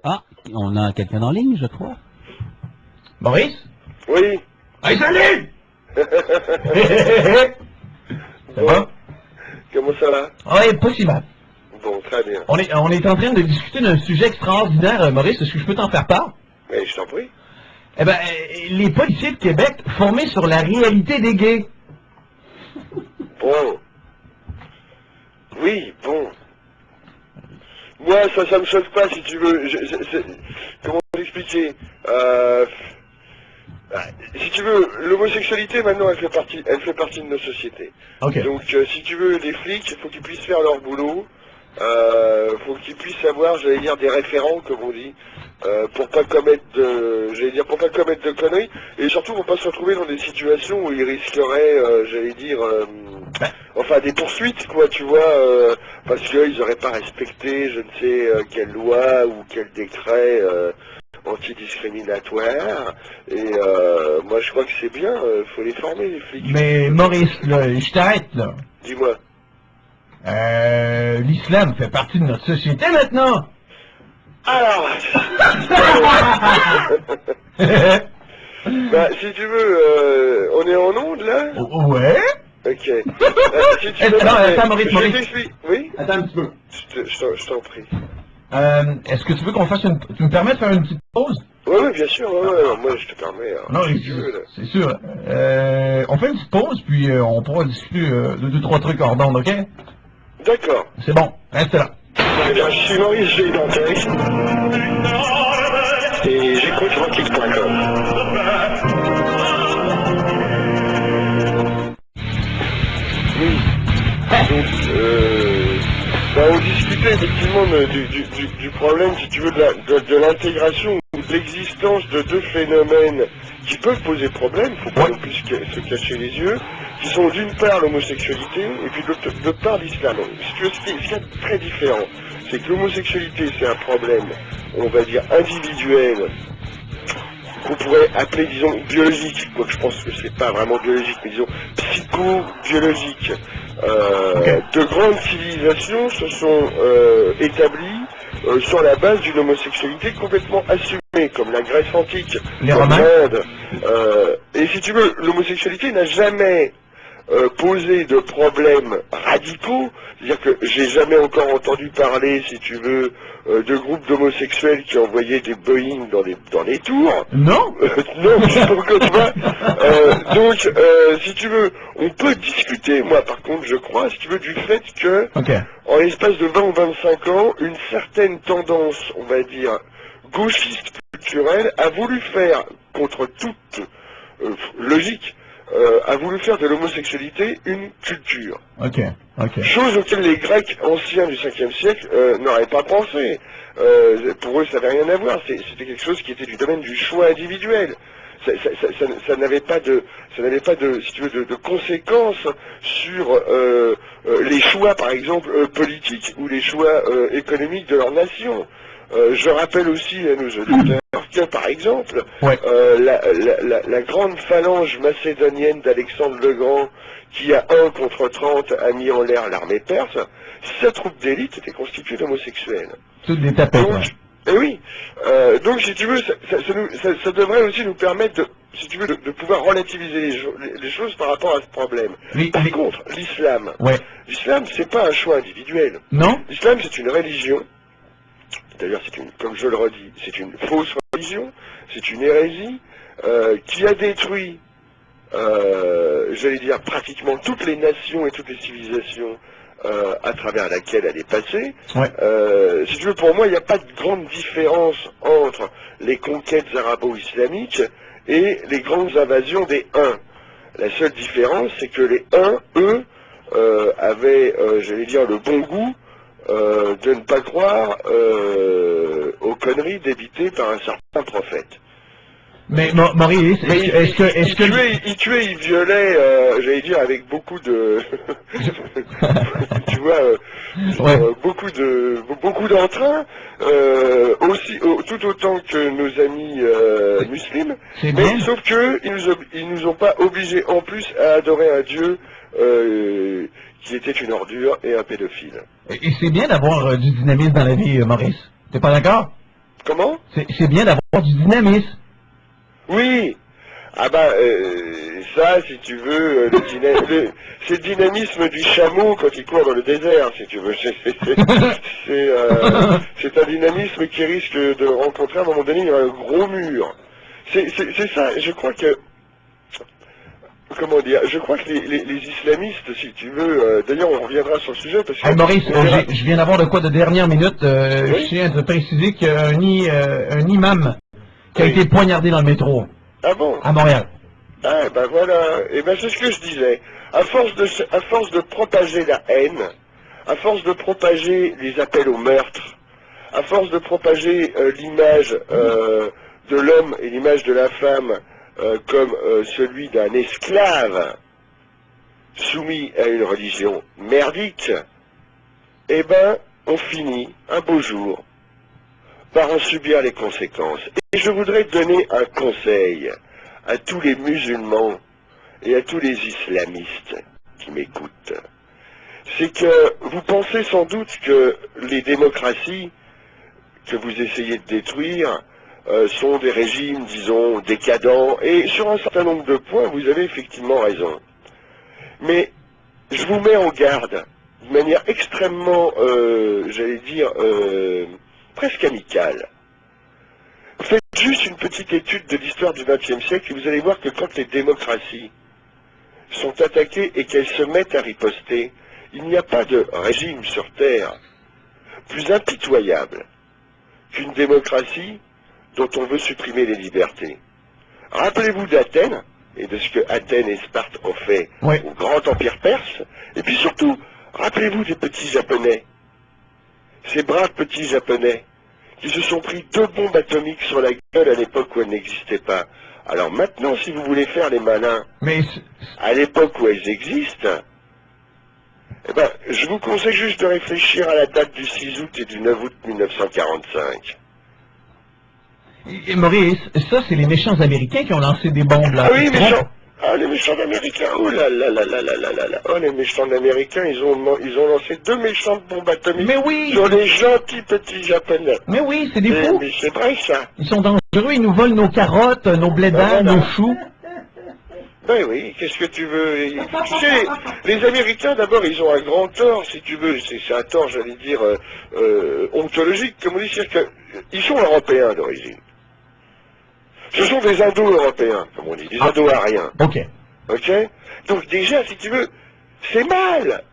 Ah, on a quelqu'un en ligne, je crois. Maurice? Oui. Hey, salut! Ça Bon. va? Comment ça va? Ouais, pas si mal. Bon, très bien. On est en train de discuter d'un sujet extraordinaire, Maurice. Est-ce que je peux t'en faire part? Mais je t'en prie. Eh ben, les policiers de Québec formés sur la réalité des gays. Bon. Oui, bon. Moi, ça me choque pas, si tu veux. Comment l'expliquer si tu veux, l'homosexualité, maintenant, elle fait partie de nos sociétés. Ok. Donc, si tu veux, les flics, il faut qu'ils puissent faire leur boulot. Faut qu'ils puissent avoir, j'allais dire, des référents, comme on dit, pour pas commettre pour pas commettre de conneries, et surtout pour pas se retrouver dans des situations où ils risqueraient, enfin des poursuites, quoi, tu vois, parce qu'ils auraient pas respecté, je ne sais quelle loi ou quel décret antidiscriminatoire, et moi je crois que c'est bien, faut les former, les flics. Mais Maurice, là, je t'arrête, là. Dis-moi. L'islam fait partie de notre société maintenant. Alors, bah, si tu veux, on est en onde là? Ouais? Ok. Si tu Attends, Maurice. Je t'explique. Oui? Attends un petit peu. Je t'en prie. Est-ce que tu veux qu'on fasse une... Tu me permets de faire une petite pause? Oui, bien sûr, ouais, moi je te permets. Non, si tu veux, là. c'est sûr. On fait une petite pause, puis on pourra discuter de 2-3 trucs hors d'onde, ok? D'accord. C'est bon, reste là. Eh bien, je suis Maurice G. Dantec. Et j'écoute rockix.com. Oui. Donc, on discutait effectivement du problème, si tu veux, de l'intégration ou de l'existence de deux phénomènes qui peuvent poser problème, faut pas non plus se cacher les yeux, qui sont d'une part l'homosexualité et puis d'autre part l'islam. Si tu veux, ce qui est très différent, c'est que l'homosexualité c'est un problème, on va dire, individuel, qu'on pourrait appeler, disons, biologique, quoique je pense que c'est pas vraiment biologique, mais disons psycho-biologique. De grandes civilisations se sont établies sur la base d'une homosexualité complètement assumée, comme la Grèce antique, comme l'Inde. Et si tu veux, l'homosexualité n'a jamais posé de problèmes radicaux, c'est-à-dire que j'ai jamais encore entendu parler, si tu veux, de groupes d'homosexuels qui envoyaient des Boeing dans les tours. Non. Non, pourquoi tu vois. Donc, si tu veux, on peut discuter, moi par contre je crois, si tu veux, du fait que, en l'espace de 20 ou 25 ans, une certaine tendance, on va dire, gauchiste culturelle, a voulu faire, contre toute logique, a voulu faire de l'homosexualité une culture. Chose auquel les Grecs anciens du 5e siècle n'auraient pas pensé. Pour eux, ça n'avait rien à voir. C'était quelque chose qui était du domaine du choix individuel. Ça n'avait pas de, si tu veux, de conséquences sur les choix, par exemple, politiques ou les choix économiques de leur nation. Je rappelle aussi à nos auditeurs que, par exemple, la grande phalange macédonienne d'Alexandre le Grand, qui à 1 contre 30 a mis en l'air l'armée perse, sa troupe d'élite était constituée d'homosexuels. Toutes des tapettes. Eh oui. Donc, si tu veux, ça devrait aussi nous permettre de, si tu veux, de pouvoir relativiser les choses par rapport à ce problème. Par contre, l'islam, l'islam, c'est pas un choix individuel. Non. L'islam, c'est une religion. D'ailleurs, comme je le redis, c'est une fausse religion, c'est une hérésie qui a détruit, j'allais dire, pratiquement toutes les nations et toutes les civilisations à travers laquelle elle est passée. Si tu veux, pour moi, il n'y a pas de grande différence entre les conquêtes arabo-islamiques et les grandes invasions des Huns. La seule différence, c'est que les Huns, eux, avaient, j'allais dire, le bon goût de ne pas croire aux conneries débitées par un certain prophète. Mais Maurice, est-ce que... Il tuait, il violait, j'allais dire, avec beaucoup de... tu vois, beaucoup d'entrain, tout autant que nos amis musulmans, mais sauf que ils nous ont pas obligés en plus à adorer un Dieu qui était une ordure et un pédophile. Et c'est bien d'avoir du dynamisme dans la vie, Maurice. T'es pas d'accord? Comment? C'est bien d'avoir du dynamisme. Oui. Ah bah, ça, si tu veux, c'est le dynamisme du chameau quand il court dans le désert, si tu veux. C'est un dynamisme qui risque de rencontrer à un moment donné un gros mur. C'est ça, je crois que... Comment dire? Je crois que les islamistes, si tu veux... D'ailleurs, on reviendra sur le sujet, parce que... Hey Maurice, je viens d'avoir de quoi de dernière minute. Oui? Je tiens à te préciser qu'il y a un imam qui a été poignardé dans le métro, Ah bon? à Montréal. Ah, ben voilà, et ben c'est ce que je disais. À force de propager la haine, à force de propager les appels au meurtre, à force de propager l'image de l'homme et l'image de la femme comme celui d'un esclave soumis à une religion merdique, eh ben on finit un beau jour par en subir les conséquences. Et je voudrais donner un conseil à tous les musulmans et à tous les islamistes qui m'écoutent. C'est que vous pensez sans doute que les démocraties que vous essayez de détruire sont des régimes, disons, décadents, et sur un certain nombre de points, vous avez effectivement raison. Mais je vous mets en garde, de manière extrêmement, j'allais dire, presque amicale. Faites juste une petite étude de l'histoire du XXe siècle et vous allez voir que quand les démocraties sont attaquées et qu'elles se mettent à riposter, il n'y a pas de régime sur Terre plus impitoyable qu'une démocratie dont on veut supprimer les libertés. Rappelez-vous d'Athènes et de ce que Athènes et Sparte ont fait au grand empire perse, et puis surtout, rappelez-vous des petits Japonais, ces braves petits Japonais, qui se sont pris 2 bombes atomiques sur la gueule à l'époque où elles n'existaient pas. Alors maintenant, si vous voulez faire les malins, à l'époque où elles existent, eh ben, je vous conseille juste de réfléchir à la date du 6 août et du 9 août 1945. Et Maurice, ça, c'est les méchants Américains qui ont lancé des bombes, là. Ah oui, méchants. Ah, les méchants Américains. Oh là là là là là là là là. Oh, les méchants Américains, ils ont lancé 2 méchantes bombes atomiques sur les gentils petits Japonais. Mais oui, c'est des fous. Mais c'est vrai, ça. Ils sont dangereux, ils nous volent nos carottes, nos blés d'Inde, nos choux. Ben oui, qu'est-ce que tu veux? Tu sais, les Américains, d'abord, ils ont un grand tort, si tu veux. C'est un tort, j'allais dire, ontologique, comme on dit, c'est-à-dire qu'ils sont européens d'origine. Ce sont des Indo-Européens, comme on dit, des Indo-Ariens. Ok. Ok? Donc déjà, si tu veux, c'est mal.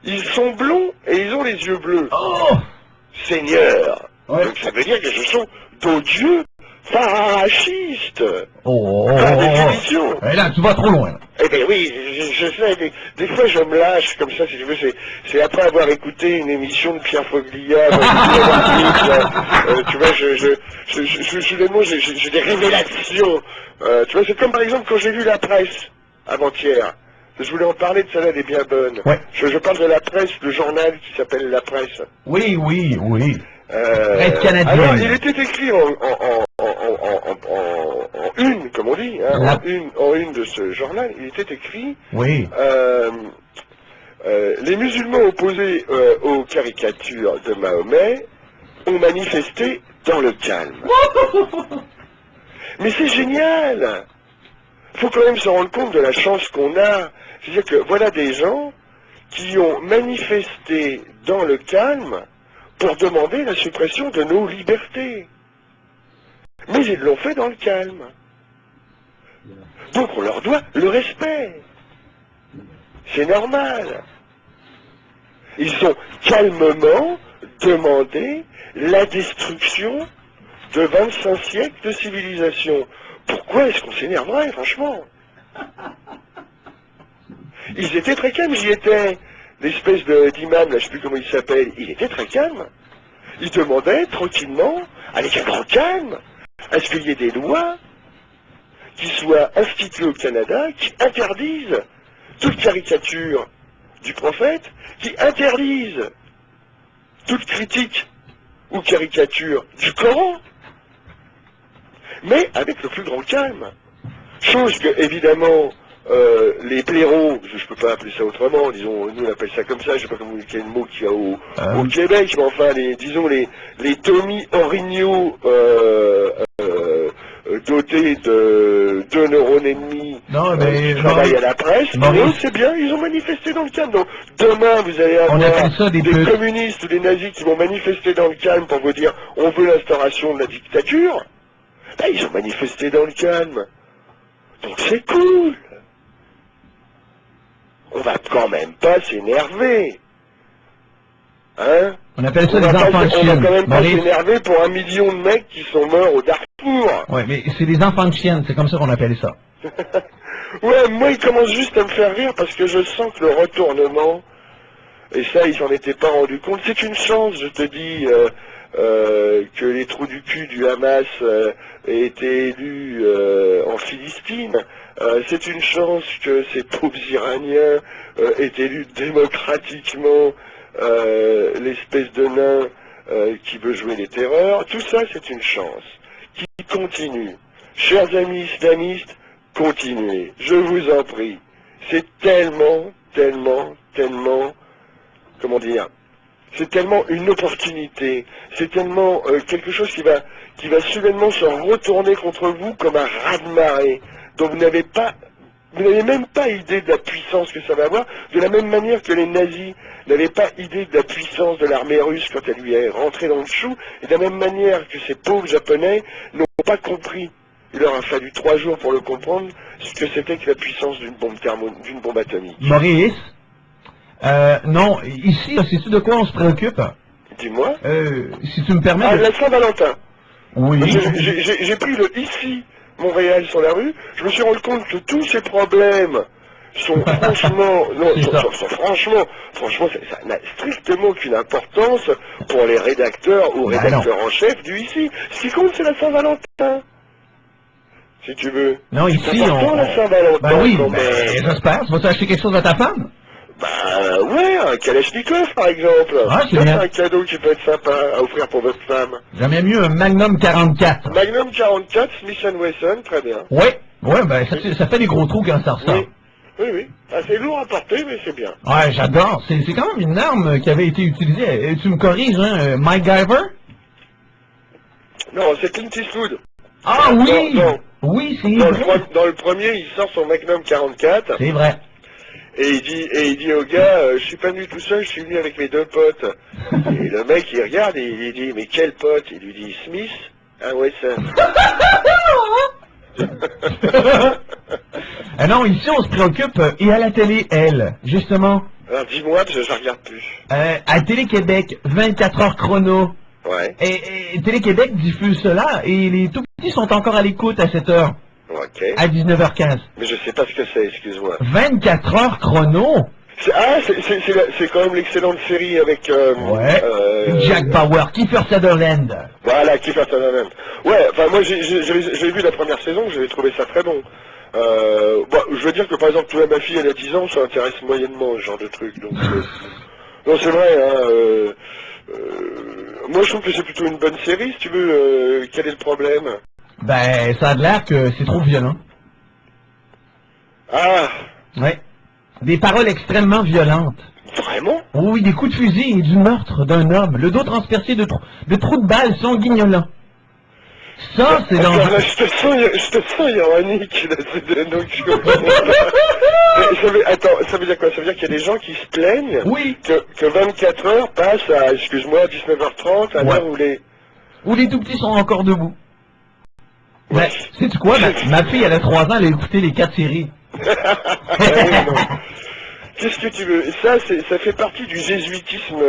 Ils sont blonds et ils ont les yeux bleus. Oh! Seigneur. Ouais. Donc ça veut dire que ce sont d'odieux fascistes. Par définition. Et là, tu vas trop loin. Là. Eh bien oui, je sais, des fois je me lâche comme ça, si tu veux, c'est après avoir écouté une émission de Pierre Foglia, tu vois, soudainement j'ai des révélations. Tu vois, c'est comme par exemple quand j'ai lu la presse, avant-hier. Je voulais en parler de celle-là, elle est bien bonne. Ouais. Je parle de la presse, le journal qui s'appelle La Presse. Oui, oui, oui. Presse canadienne. Alors, il était écrit en une, comme on dit, hein, en une de ce journal, il était écrit oui. Les musulmans opposés aux caricatures de Mahomet ont manifesté dans le calme. Mais c'est génial! Faut quand même se rendre compte de la chance qu'on a. C'est-à-dire que voilà des gens qui ont manifesté dans le calme pour demander la suppression de nos libertés. Mais ils l'ont fait dans le calme. Donc on leur doit le respect. C'est normal. Ils ont calmement demandé la destruction de 25 siècles de civilisation. Pourquoi est-ce qu'on s'énerverait, franchement? Ils étaient très calmes, j'y étais. L'espèce d'imam, là, je sais plus comment il s'appelle, il était très calme. Il demandait tranquillement, avec un grand calme, à ce qu'il y ait des lois qui soient instituées au Canada, qui interdisent toute caricature du prophète, qui interdisent toute critique ou caricature du Coran, mais avec le plus grand calme. Chose que, évidemment, les blaireaux, je peux pas appeler ça autrement, disons, nous on appelle ça comme ça, je sais pas quel mot qu'il y a au Québec, mais enfin, disons les Tommy Origno dotés de 2 neurones et demi qui travaillent à la presse, eux, c'est bien, ils ont manifesté dans le calme. Donc demain, vous allez avoir des communistes ou des nazis qui vont manifester dans le calme pour vous dire on veut l'instauration de la dictature. Là, ils ont manifesté dans le calme. Donc c'est cool. On va quand même pas s'énerver. Hein? On appelle ça des enfants de chienne. On va quand même pas s'énerver pour 1 million de mecs qui sont morts au Darfour. Ouais, mais c'est des enfants de chienne, c'est comme ça qu'on appelle ça. Ouais, moi il commence juste à me faire rire parce que je sens que le retournement, et ça ils s'en étaient pas rendu compte, c'est une chance, je te dis, que les trous du cul du Hamas aient été élus en Philistine. C'est une chance que ces pauvres Iraniens aient élu démocratiquement l'espèce de nain qui veut jouer les terreurs. Tout ça, c'est une chance qui continue. Chers amis islamistes, continuez, je vous en prie. C'est tellement, comment dire, c'est tellement une opportunité, c'est tellement quelque chose qui va soudainement se retourner contre vous comme un raz-de-marée. Donc vous n'avez même pas idée de la puissance que ça va avoir, de la même manière que les nazis n'avaient pas idée de la puissance de l'armée russe quand elle lui est rentrée dans le chou, et de la même manière que ces pauvres Japonais n'ont pas compris. Il leur a fallu 3 jours pour le comprendre, ce que c'était que la puissance d'une bombe atomique. Maurice, non, ici, sais-tu de quoi on se préoccupe? Dis-moi. Si tu me permets... Ah, la Saint-Valentin. Oui. J'ai pris le ici, Montréal sur la rue, je me suis rendu compte que tous ces problèmes sont franchement, franchement, ça n'a strictement aucune importance pour les rédacteurs ou rédacteurs en chef du ici. Ce qui compte, c'est la Saint-Valentin. Si tu veux. Non, ici, la Saint-Valentin. Ben oui, j'espère. Tu vas acheter quelque chose à ta femme? Bah ouais, un Kalachnikov par exemple. Ah, c'est bien. Un cadeau qui peut être sympa à offrir pour votre femme. J'aimais mieux un Magnum 44. Magnum 44, Smith & Wesson, très bien. Ouais, ben ça fait des gros trous quand ça ressort. Oui. Ah, c'est lourd à porter, mais c'est bien. Ouais, j'adore. C'est quand même une arme qui avait été utilisée. Tu me corriges, hein, MacGyver? Non, c'est Clint Eastwood. Ah oui! Non. Oui, c'est vrai. Dans le premier, il sort son Magnum 44. C'est vrai. Et il dit au gars, je suis pas venu tout seul, je suis venu avec mes 2 potes. Et le mec, il regarde et il dit, mais quel pote? Il lui dit, Smith & Wesson. Ah non, ici on se préoccupe, et à la télé, elle, justement. Alors dis-moi, parce que je regarde plus. À Télé-Québec, 24 heures chrono. Ouais. Et Télé-Québec diffuse cela, et les tout petits sont encore à l'écoute à cette heure. Ok. À 19h15. Mais je sais pas ce que c'est, excuse-moi. 24 heures chrono? C'est quand même l'excellente série avec... Jack Bauer, Kiefer Sutherland. Voilà, Kiefer Sutherland. Ouais, enfin moi j'ai vu la première saison, j'avais trouvé ça très bon. Je veux dire que par exemple, tu vois, ma fille elle a 10 ans, ça intéresse moyennement ce genre de truc. Donc, non, c'est vrai, hein, moi je trouve que c'est plutôt une bonne série, si tu veux. Quel est le problème? Ben, ça a l'air que c'est trop violent. Ah. Ouais. Des paroles extrêmement violentes. Vraiment? Oui, des coups de fusil et du meurtre d'un homme, le dos transpercé de trous de balles sanguignolants. Ça, c'est dans... Je te sens ironique, là, donc je comprends pas. Attends, ça veut dire quoi? Ça veut dire qu'il y a des gens qui se plaignent que 24 heures passent à, excuse-moi, 19h30, à l'heure où les tout petits sont encore debout. Ouais. Ben, sais-tu quoi? Ma fille, elle a 3 ans, elle a écouté les 4 séries. Qu'est-ce que tu veux? Ça fait partie du jésuitisme.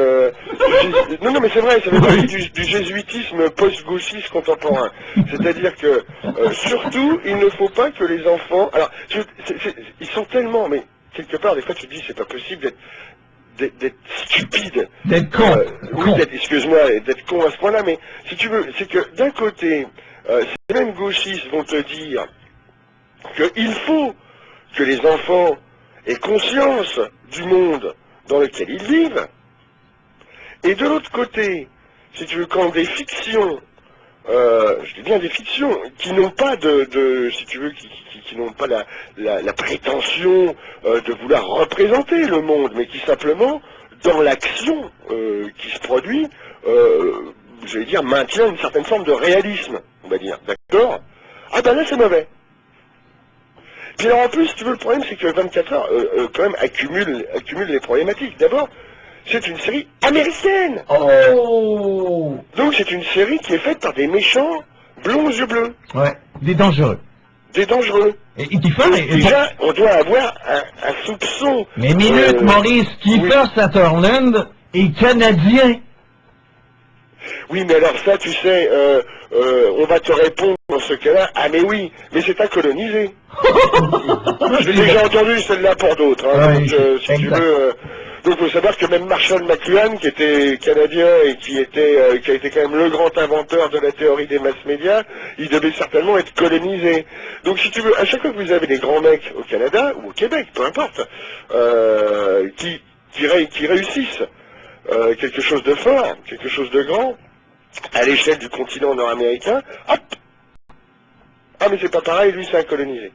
Non, mais c'est vrai, ça fait partie du jésuitisme post-gauchiste contemporain. C'est-à-dire que, surtout, il ne faut pas que les enfants... Alors, ils sont tellement... Mais, quelque part, des fois, tu te dis, c'est pas possible d'être stupide. D'être con. Oui, excuse-moi, d'être con à ce point-là, mais si tu veux, c'est que, d'un côté, ces mêmes gauchistes vont te dire qu'il faut que les enfants aient conscience du monde dans lequel ils vivent. Et de l'autre côté, si tu veux, quand des fictions je dis bien des fictions, qui n'ont pas si tu veux, qui n'ont pas la prétention de vouloir représenter le monde, mais qui simplement, dans l'action qui se produit, j'allais dire, maintient une certaine forme de réalisme, on va dire, d'accord? Ah ben là c'est mauvais. Puis alors en plus, si tu veux, le problème c'est que 24 heures, quand même, accumule les problématiques. D'abord, c'est une série américaine. Oh! Donc c'est une série qui est faite par des méchants blonds aux yeux bleus. Ouais, des dangereux. Des dangereux. Et Kiefer Déjà, on doit avoir un soupçon. Mais minute, Maurice, Kiefer Sutherland est canadien. Oui, mais alors ça, tu sais, on va te répondre dans ce cas-là, ah mais oui, mais c'est à coloniser. J'ai déjà entendu celle-là pour d'autres, hein, Ouais, donc, si tu veux... donc il faut savoir que même Marshall McLuhan, qui était canadien et qui a été quand même le grand inventeur de la théorie des masses médias, il devait certainement être colonisé. Donc si tu veux, à chaque fois que vous avez des grands mecs au Canada, ou au Québec, peu importe, qui réussissent quelque chose de fort, quelque chose de grand, à l'échelle du continent nord-américain, hop! Ah mais c'est pas pareil, lui c'est un colonisé.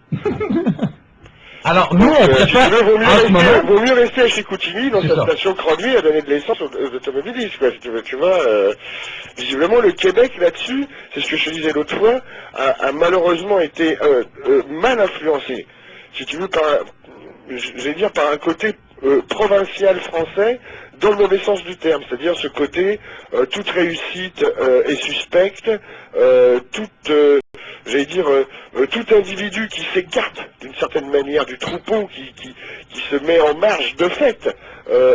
Alors nous, on Si tu préfère, veux, vaut mieux rester à Chicoutimi dans C'est sa ça. station Croix-Nuit à donner de l'essence aux automobilistes, quoi, si tu veux, tu vois. Visiblement, le Québec, là-dessus, c'est ce que je te disais l'autre fois, a malheureusement été mal influencé, si tu veux, j'allais dire, par un côté provincial français, dans le mauvais sens du terme, c'est-à-dire ce côté toute réussite est suspecte, j'allais dire, tout individu qui s'écarte d'une certaine manière du troupeau, qui se met en marge de fait,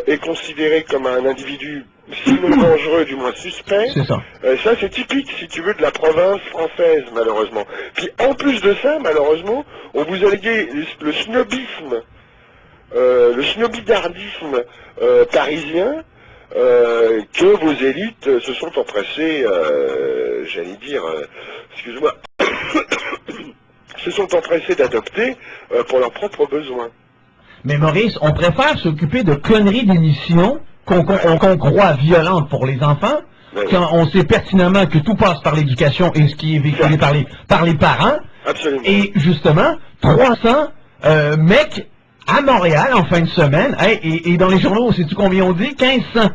est considéré comme un individu sinon dangereux, du moins suspect. c'est ça. Ça c'est typique, si tu veux, de la province française, malheureusement. Puis en plus de ça, malheureusement, on vous a légué le snobisme, le snobidardisme parisien, que vos élites se sont empressées, j'allais dire, excuse-moi, se sont empressées d'adopter pour leurs propres besoins. Mais Maurice, on préfère s'occuper de conneries d'émissions qu'on croit violentes pour les enfants, Ouais. quand on sait pertinemment que tout passe par l'éducation et ce qui est véhiculé par les parents. Absolument. Et justement, 300 mecs à Montréal en fin de semaine, et dans les journaux, sais-tu combien on dit? 1500.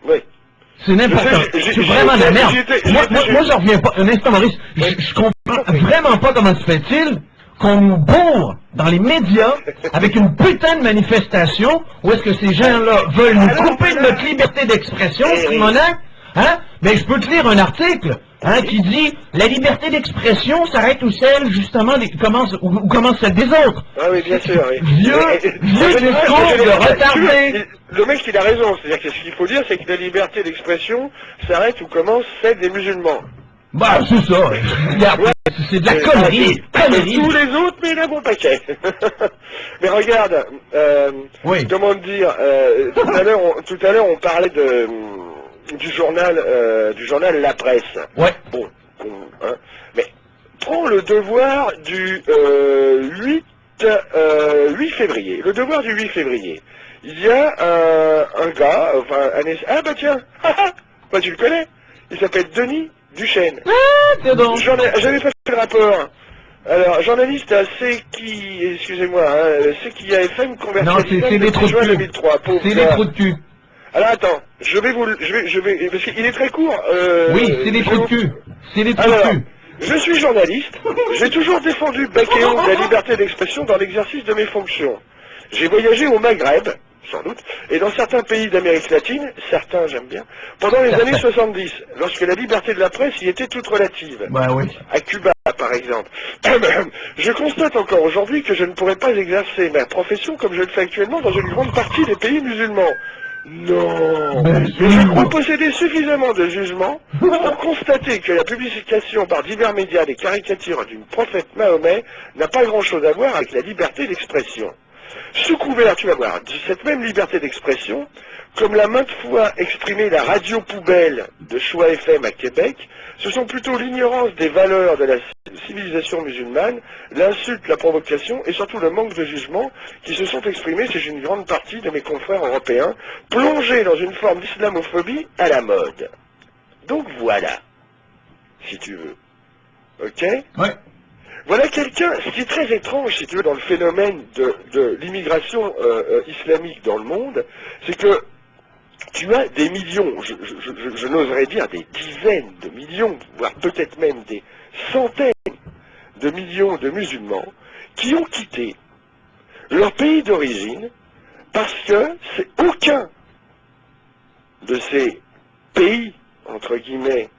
Oui. C'est n'importe quoi. C'est vraiment de la merde. Moi, j'en reviens pas. Un instant, Maurice. Je comprends vraiment pas comment se fait-il qu'on nous bourre dans les médias avec une putain de manifestation où est-ce que ces gens-là veulent nous couper de notre liberté d'expression, Simonac, hein? Mais je peux te lire un article, hein, qui dit la liberté d'expression s'arrête où celle, justement, où commence celle des autres. Ah oui, bien sûr. Oui. Vieux discours de retardé. Le mec, il a raison. C'est-à-dire que ce qu'il faut dire, c'est que la liberté d'expression s'arrête où commence celle des musulmans. Bah, c'est ça. C'est de la connerie. Tous les autres, mais là, bon paquet. Mais regarde, Oui. comment te dire, tout à l'heure, on parlait du journal La Presse. Ouais. Bon, hein, mais prends le devoir du 8 février. Le devoir du 8 février. Il y a un gars, enfin, ah bah tiens, bah tu le connais, il s'appelle Denis Duchesne. Ah, c'est donc. J'avais pas fait le rapport. Alors, journaliste à excusez-moi, hein, CKIA-FM, Non, converti c'est des trous de cul. 2003. C'est des trous de cul. Alors attends, je vais, parce qu'il est très court. Oui, c'est des trous de cul. C'est des trous de Alors, cul. je suis journaliste, j'ai toujours défendu bec et ongle la liberté d'expression dans l'exercice de mes fonctions. J'ai voyagé au Maghreb, sans doute, et dans certains pays d'Amérique latine, certains j'aime bien, pendant les années 70, lorsque la liberté de la presse y était toute relative. Bah oui. À Cuba, par exemple. Je constate encore aujourd'hui que je ne pourrais pas exercer ma profession comme je le fais actuellement dans une grande partie des pays musulmans. Non. Mais je crois posséder suffisamment de jugement pour constater que la publication par divers médias des caricatures du prophète Mahomet n'a pas grand-chose à voir avec la liberté d'expression. Sous couvert, tu vas voir, de cette même liberté d'expression, comme l'a maintes fois exprimé la radio poubelle de Choix FM à Québec, ce sont plutôt l'ignorance des valeurs de la civilisation musulmane, l'insulte, la provocation et surtout le manque de jugement qui se sont exprimés chez une grande partie de mes confrères européens, plongés dans une forme d'islamophobie à la mode. Donc voilà. si tu veux. Ok? Ouais. Voilà quelqu'un, ce qui est très étrange, si tu veux, dans le phénomène de l'immigration islamique dans le monde, c'est que tu as des millions, je n'oserais dire des dizaines de millions, voire peut-être même des centaines de millions de musulmans qui ont quitté leur pays d'origine parce que c'est aucun de ces pays, entre guillemets,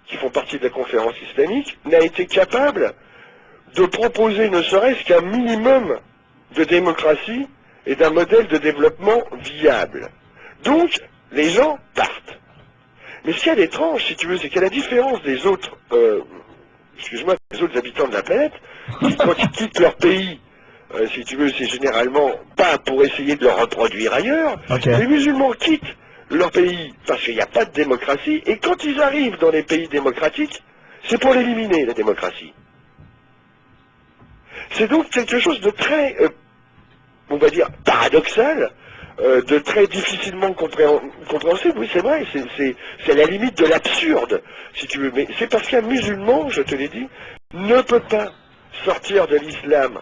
qui font partie de la conférence islamique, n'a été capable de proposer ne serait-ce qu'un minimum de démocratie et d'un modèle de développement viable. Donc, les gens partent. Mais ce qu'il y a d'étrange, si tu veux, c'est qu'à la différence des autres, excuse-moi, des autres habitants de la planète, qui, quand ils quittent leur pays, si tu veux, c'est généralement pas pour essayer de le reproduire ailleurs. Okay. Les musulmans quittent leur pays parce qu'il n'y a pas de démocratie, et quand ils arrivent dans les pays démocratiques, c'est pour l'éliminer, la démocratie. C'est donc quelque chose de très, on va dire, paradoxal, de très difficilement compréhensible. Oui, c'est vrai, c'est à la limite de l'absurde, si tu veux. Mais c'est parce qu'un musulman, je te l'ai dit, ne peut pas sortir de l'islam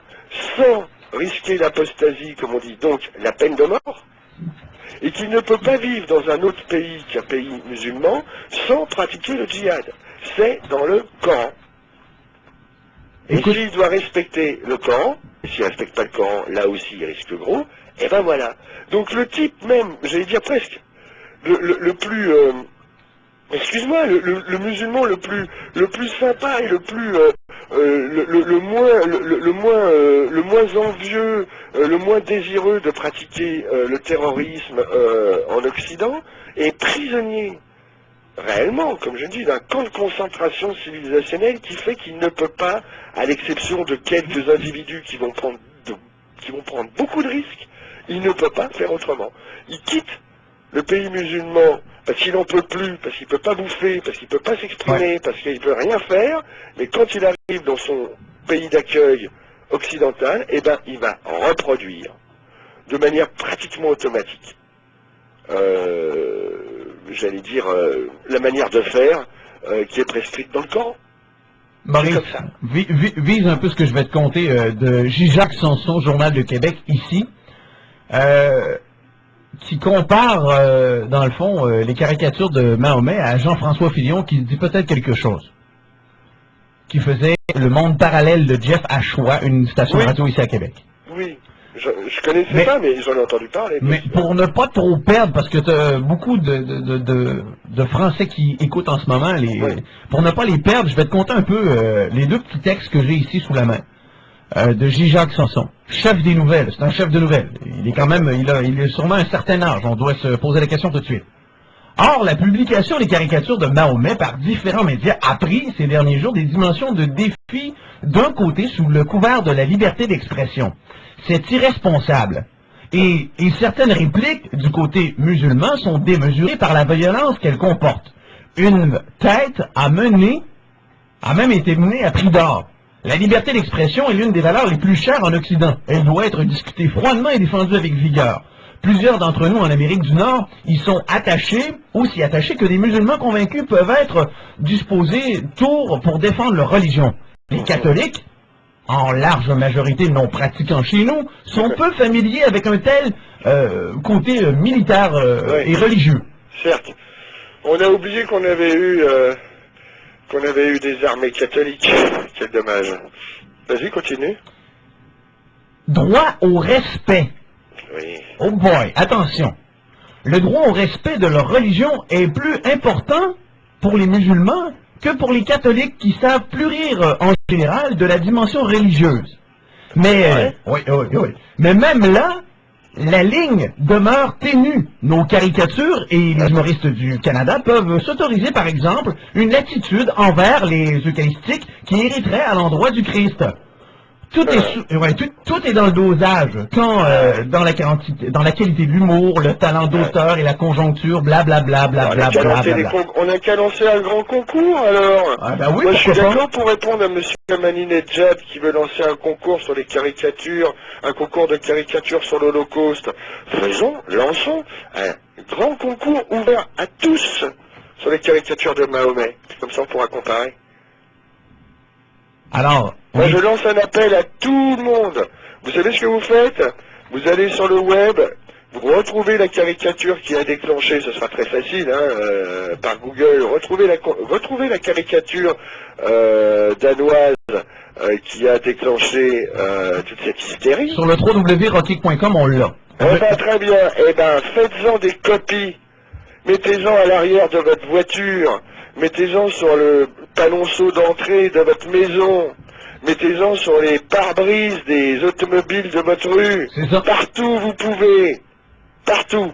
sans risquer l'apostasie, comme on dit, donc la peine de mort, et qu'il ne peut pas vivre dans un autre pays qu'un pays musulman sans pratiquer le djihad. C'est dans le Coran. Et s'il doit respecter le Coran, et s'il ne respecte pas le Coran, là aussi il risque gros, et ben voilà. Donc le type même, j'allais dire presque, le plus, excuse-moi, le musulman le plus sympa et le plus, le moins envieux, le moins désireux de pratiquer le terrorisme en Occident, est prisonnier. Réellement, comme je dis, d'un camp de concentration civilisationnelle qui fait qu'il ne peut pas, à l'exception de quelques individus qui vont prendre beaucoup de risques, il ne peut pas faire autrement. Il quitte le pays musulman parce qu'il n'en peut plus, parce qu'il ne peut pas bouffer, parce qu'il ne peut pas s'exprimer, parce qu'il ne peut rien faire, mais quand il arrive dans son pays d'accueil occidental, eh ben, il va reproduire de manière pratiquement automatique. J'allais dire, la manière de faire qui est prescrite dans le Coran. Maurice, vise un peu ce que je vais te conter de J-Jacques Sanson, Journal de Québec, ici, qui compare, dans le fond, les caricatures de Mahomet à Jean-François Fillon, qui dit peut-être quelque chose, qui faisait le monde parallèle de Jeff à Choix, une station radio ici à Québec. Oui. Je connaissais pas, mais j'en ai entendu parler. Mais pour ne pas trop perdre, parce que tu as beaucoup de Français qui écoutent en ce moment, pour ne pas les perdre, je vais te conter un peu les deux petits textes que j'ai ici sous la main, de J-Jacques Sanson. Chef des nouvelles, c'est un chef de nouvelles. Il est quand même, il est sûrement un certain âge, on doit se poser la question tout de suite. Or, la publication des caricatures de Mahomet par différents médias a pris ces derniers jours des dimensions de défi d'un côté sous le couvert de la liberté d'expression. C'est irresponsable. Et certaines répliques du côté musulman sont démesurées par la violence qu'elles comportent. Une tête a même été menée à prix d'or. La liberté d'expression est l'une des valeurs les plus chères en Occident. Elle doit être discutée froidement et défendue avec vigueur. Plusieurs d'entre nous en Amérique du Nord y sont attachés, aussi attachés que des musulmans convaincus peuvent être disposés tour pour défendre leur religion. Les catholiques, en large majorité non pratiquants chez nous, sont peu familiers avec un tel côté militaire et religieux. Certes. On a oublié qu'on avait eu des armées catholiques. Quel dommage. Vas-y, continue. Droit au respect. Oui. Oh boy, attention. Le droit au respect de leur religion est plus important pour les musulmans que pour les catholiques qui savent plus rire en général de la dimension religieuse. Mais, oui. Mais même là, la ligne demeure ténue. Nos caricatures et les humoristes du Canada peuvent s'autoriser, par exemple, une attitude envers les eucharistiques qui hériteraient à l'endroit du Christ. Tout est dans le dosage, quand dans la qualité de l'humour, le talent d'auteur et la conjoncture, blablabla. On a qu'à lancer un grand concours, alors. Ah bah oui, moi, je suis d'accord d'accord pour répondre à M. Ahmadinejad qui veut lancer un concours sur les caricatures, un concours de caricatures sur l'Holocauste. Lançons un grand concours ouvert à tous, sur les caricatures de Mahomet. Comme ça, on pourra comparer. Alors, moi, je lance un appel à tout le monde. Vous savez ce que vous faites? Vous allez sur le web, vous retrouvez la caricature qui a déclenché, ce sera très facile, hein, par Google, retrouvez la caricature danoise qui a déclenché toute cette hystérie. Sur le www.rotic.com, on l'a. Eh ben, très bien. Eh ben, faites-en des copies. Mettez-en à l'arrière de votre voiture. Mettez-en sur le panonceau d'entrée de votre maison. Mettez-en sur les pare-brises des automobiles de votre rue. C'est ça. Partout où vous pouvez. Partout.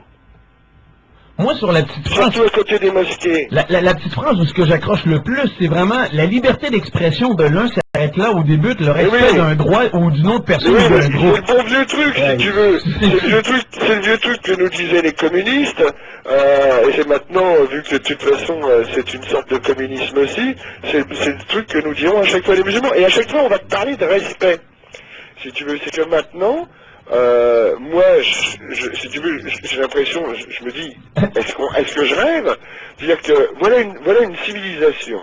Moi, sur la petite phrase... Surtout à côté des mosquées. La petite phrase où ce que j'accroche le plus, c'est vraiment la liberté d'expression de l'un s'arrête là où débute le respect d'un droit ou d'une autre personne ou d'un groupe. C'est le bon vieux truc, si tu veux. C'est le vieux truc que nous disaient les communistes. Et c'est maintenant, vu que de toute façon, c'est une sorte de communisme aussi, c'est le truc que nous dirons à chaque fois les musulmans. Et à chaque fois, on va te parler de respect. Si tu veux, c'est que maintenant... moi, si tu veux, j'ai l'impression, je me dis, est-ce que je rêve? C'est-à-dire que voilà une civilisation,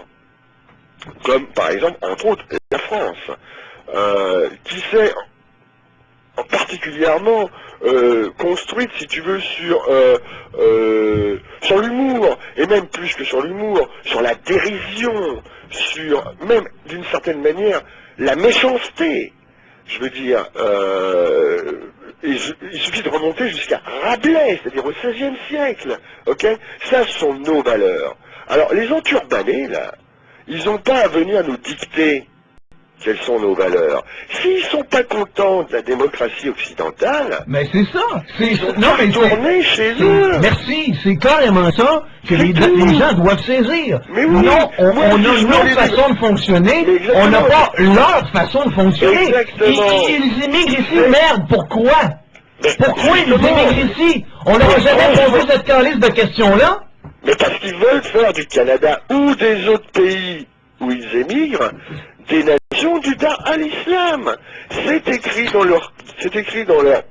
comme par exemple, entre autres, la France, qui s'est particulièrement construite, si tu veux, sur l'humour, et même plus que sur l'humour, sur la dérision, sur même d'une certaine manière la méchanceté. Je veux dire, il suffit de remonter jusqu'à Rabelais, c'est-à-dire au XVIe siècle, ok? Ça, ce sont nos valeurs. Alors, les enturbanés, là, ils n'ont pas à venir nous dicter quelles sont nos valeurs. S'ils sont pas contents de la démocratie occidentale... Mais c'est ça! Non, mais tourner chez eux! Merci, c'est carrément ça que les gens doivent saisir. Mais oui, non, on a notre façon de fonctionner, on n'a pas leur façon de fonctionner. Exactement. Ils émigrent ici, merde, pourquoi? Pourquoi ils émigrent ici? On leur a jamais posé cette calice de questions-là? Mais parce qu'ils veulent faire du Canada ou des autres pays où ils émigrent des nations du Dar à l'islam. C'est écrit dans leur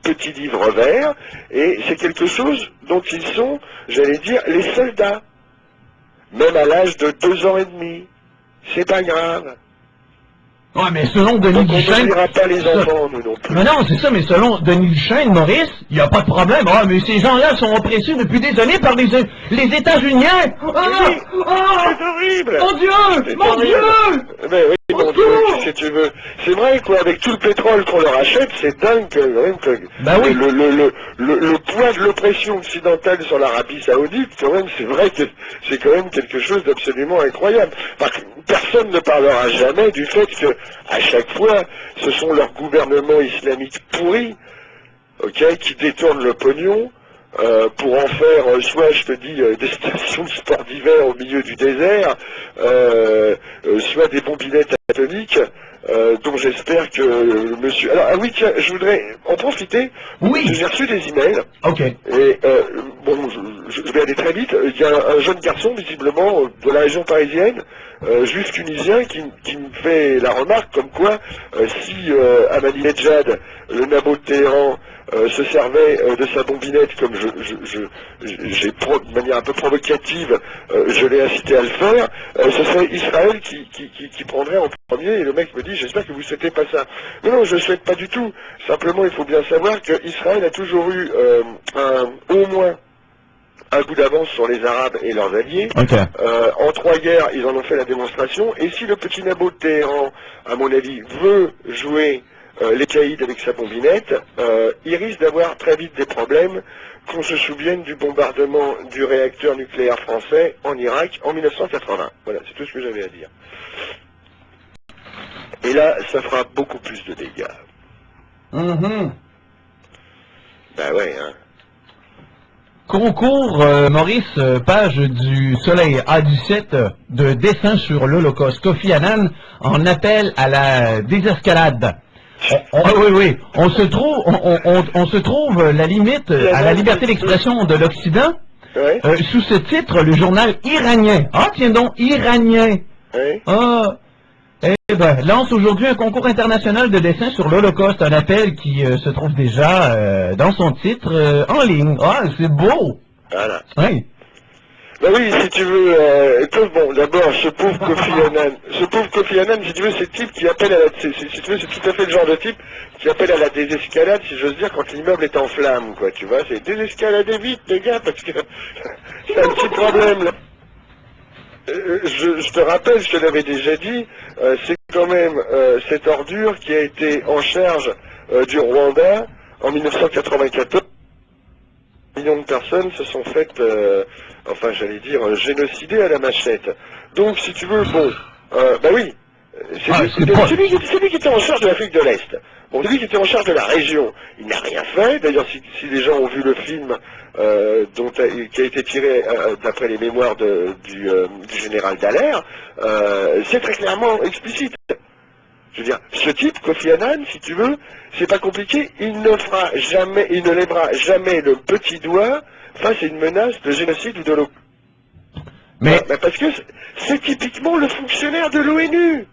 petit livre vert, et c'est quelque chose dont ils sont, j'allais dire, les soldats. Même à l'âge de 2 ans et demi. C'est pas grave. Ouais, mais selon Denis Duchesne... On ne dira pas les enfants, nous non plus. Mais non, c'est ça, mais selon Denis Duchesne, Maurice, il n'y a pas de problème. Ah, mais ces gens-là sont oppressés depuis des années par les États-Unis. C'est horrible. Mon Dieu! Mon Dieu! Mais oui, mon Dieu, si tu veux. C'est vrai, quoi, avec tout le pétrole qu'on leur achète, c'est dingue que bah oui. le poids de l'oppression occidentale sur l'Arabie Saoudite, quand même, c'est vrai que c'est quand même quelque chose d'absolument incroyable. Personne ne parlera jamais du fait que, à chaque fois, ce sont leurs gouvernements islamiques pourris, ok, qui détournent le pognon, pour en faire, soit, je te dis, des stations de sport d'hiver au milieu du désert, soit des bombinettes atomiques, dont j'espère que monsieur... Alors, ah oui, tiens, je voudrais en profiter. Oui. J'ai reçu des emails. Ok. Et, bon, je vais aller très vite. Il y a un jeune garçon, visiblement, de la région parisienne, juif tunisien, qui me fait la remarque comme quoi, si Ahmadinejad, le nabo de Téhéran, se servait de sa bombinette, comme j'ai de manière un peu provocative, je l'ai incité à le faire, ce serait Israël qui prendrait en premier, et le mec me dit, j'espère que vous ne souhaitez pas ça. Non, je ne souhaite pas du tout. Simplement, il faut bien savoir qu'Israël a toujours eu au moins un coup d'avance sur les Arabes et leurs alliés. Okay. En 3 guerres, ils en ont fait la démonstration, et si le petit nabo de Téhéran, à mon avis, veut jouer les caïds avec sa bombinette, il risque d'avoir très vite des problèmes, qu'on se souvienne du bombardement du réacteur nucléaire français en Irak en 1980. Voilà, c'est tout ce que j'avais à dire. Et là, ça fera beaucoup plus de dégâts. Ben ouais, hein. Concours, Maurice, page du Soleil A17 de dessin sur l'Holocauste. Kofi Annan en appelle à la désescalade. Oui. On se trouve la limite à la liberté d'expression de l'Occident. Ouais. Sous ce titre, le journal iranien. Ah, tiens donc, iranien. Ouais. Ah, lance aujourd'hui un concours international de dessin sur l'Holocauste, un appel qui se trouve déjà dans son titre en ligne. Ah, c'est beau. Voilà. Oui. Bah oui, si tu veux, bon, d'abord, ce pauvre Kofi Annan, si tu veux, c'est le type qui appelle à la, si tu veux, c'est tout à fait le genre de type qui appelle à la désescalade, si j'ose dire, quand l'immeuble est en flammes, quoi, tu vois, c'est désescaladez vite, les gars, parce que c'est un petit problème, là. Je te rappelle, je te l'avais déjà dit, c'est quand même cette ordure qui a été en charge du Rwanda en 1994. Millions de personnes se sont faites, enfin j'allais dire, génocidées à la machette. Donc si tu veux, bon, bah oui, c'est lui qui était en charge de l'Afrique de l'Est. Bon, c'est lui qui était en charge de la région. Il n'a rien fait. D'ailleurs, si les gens ont vu le film qui a été tiré d'après les mémoires du général Dallaire, c'est très clairement explicite. Je veux dire, ce type, Kofi Annan, si tu veux, c'est pas compliqué, il ne lèvera jamais le petit doigt face à une menace de génocide ou de l'eau. Mais parce que c'est typiquement le fonctionnaire de l'ONU.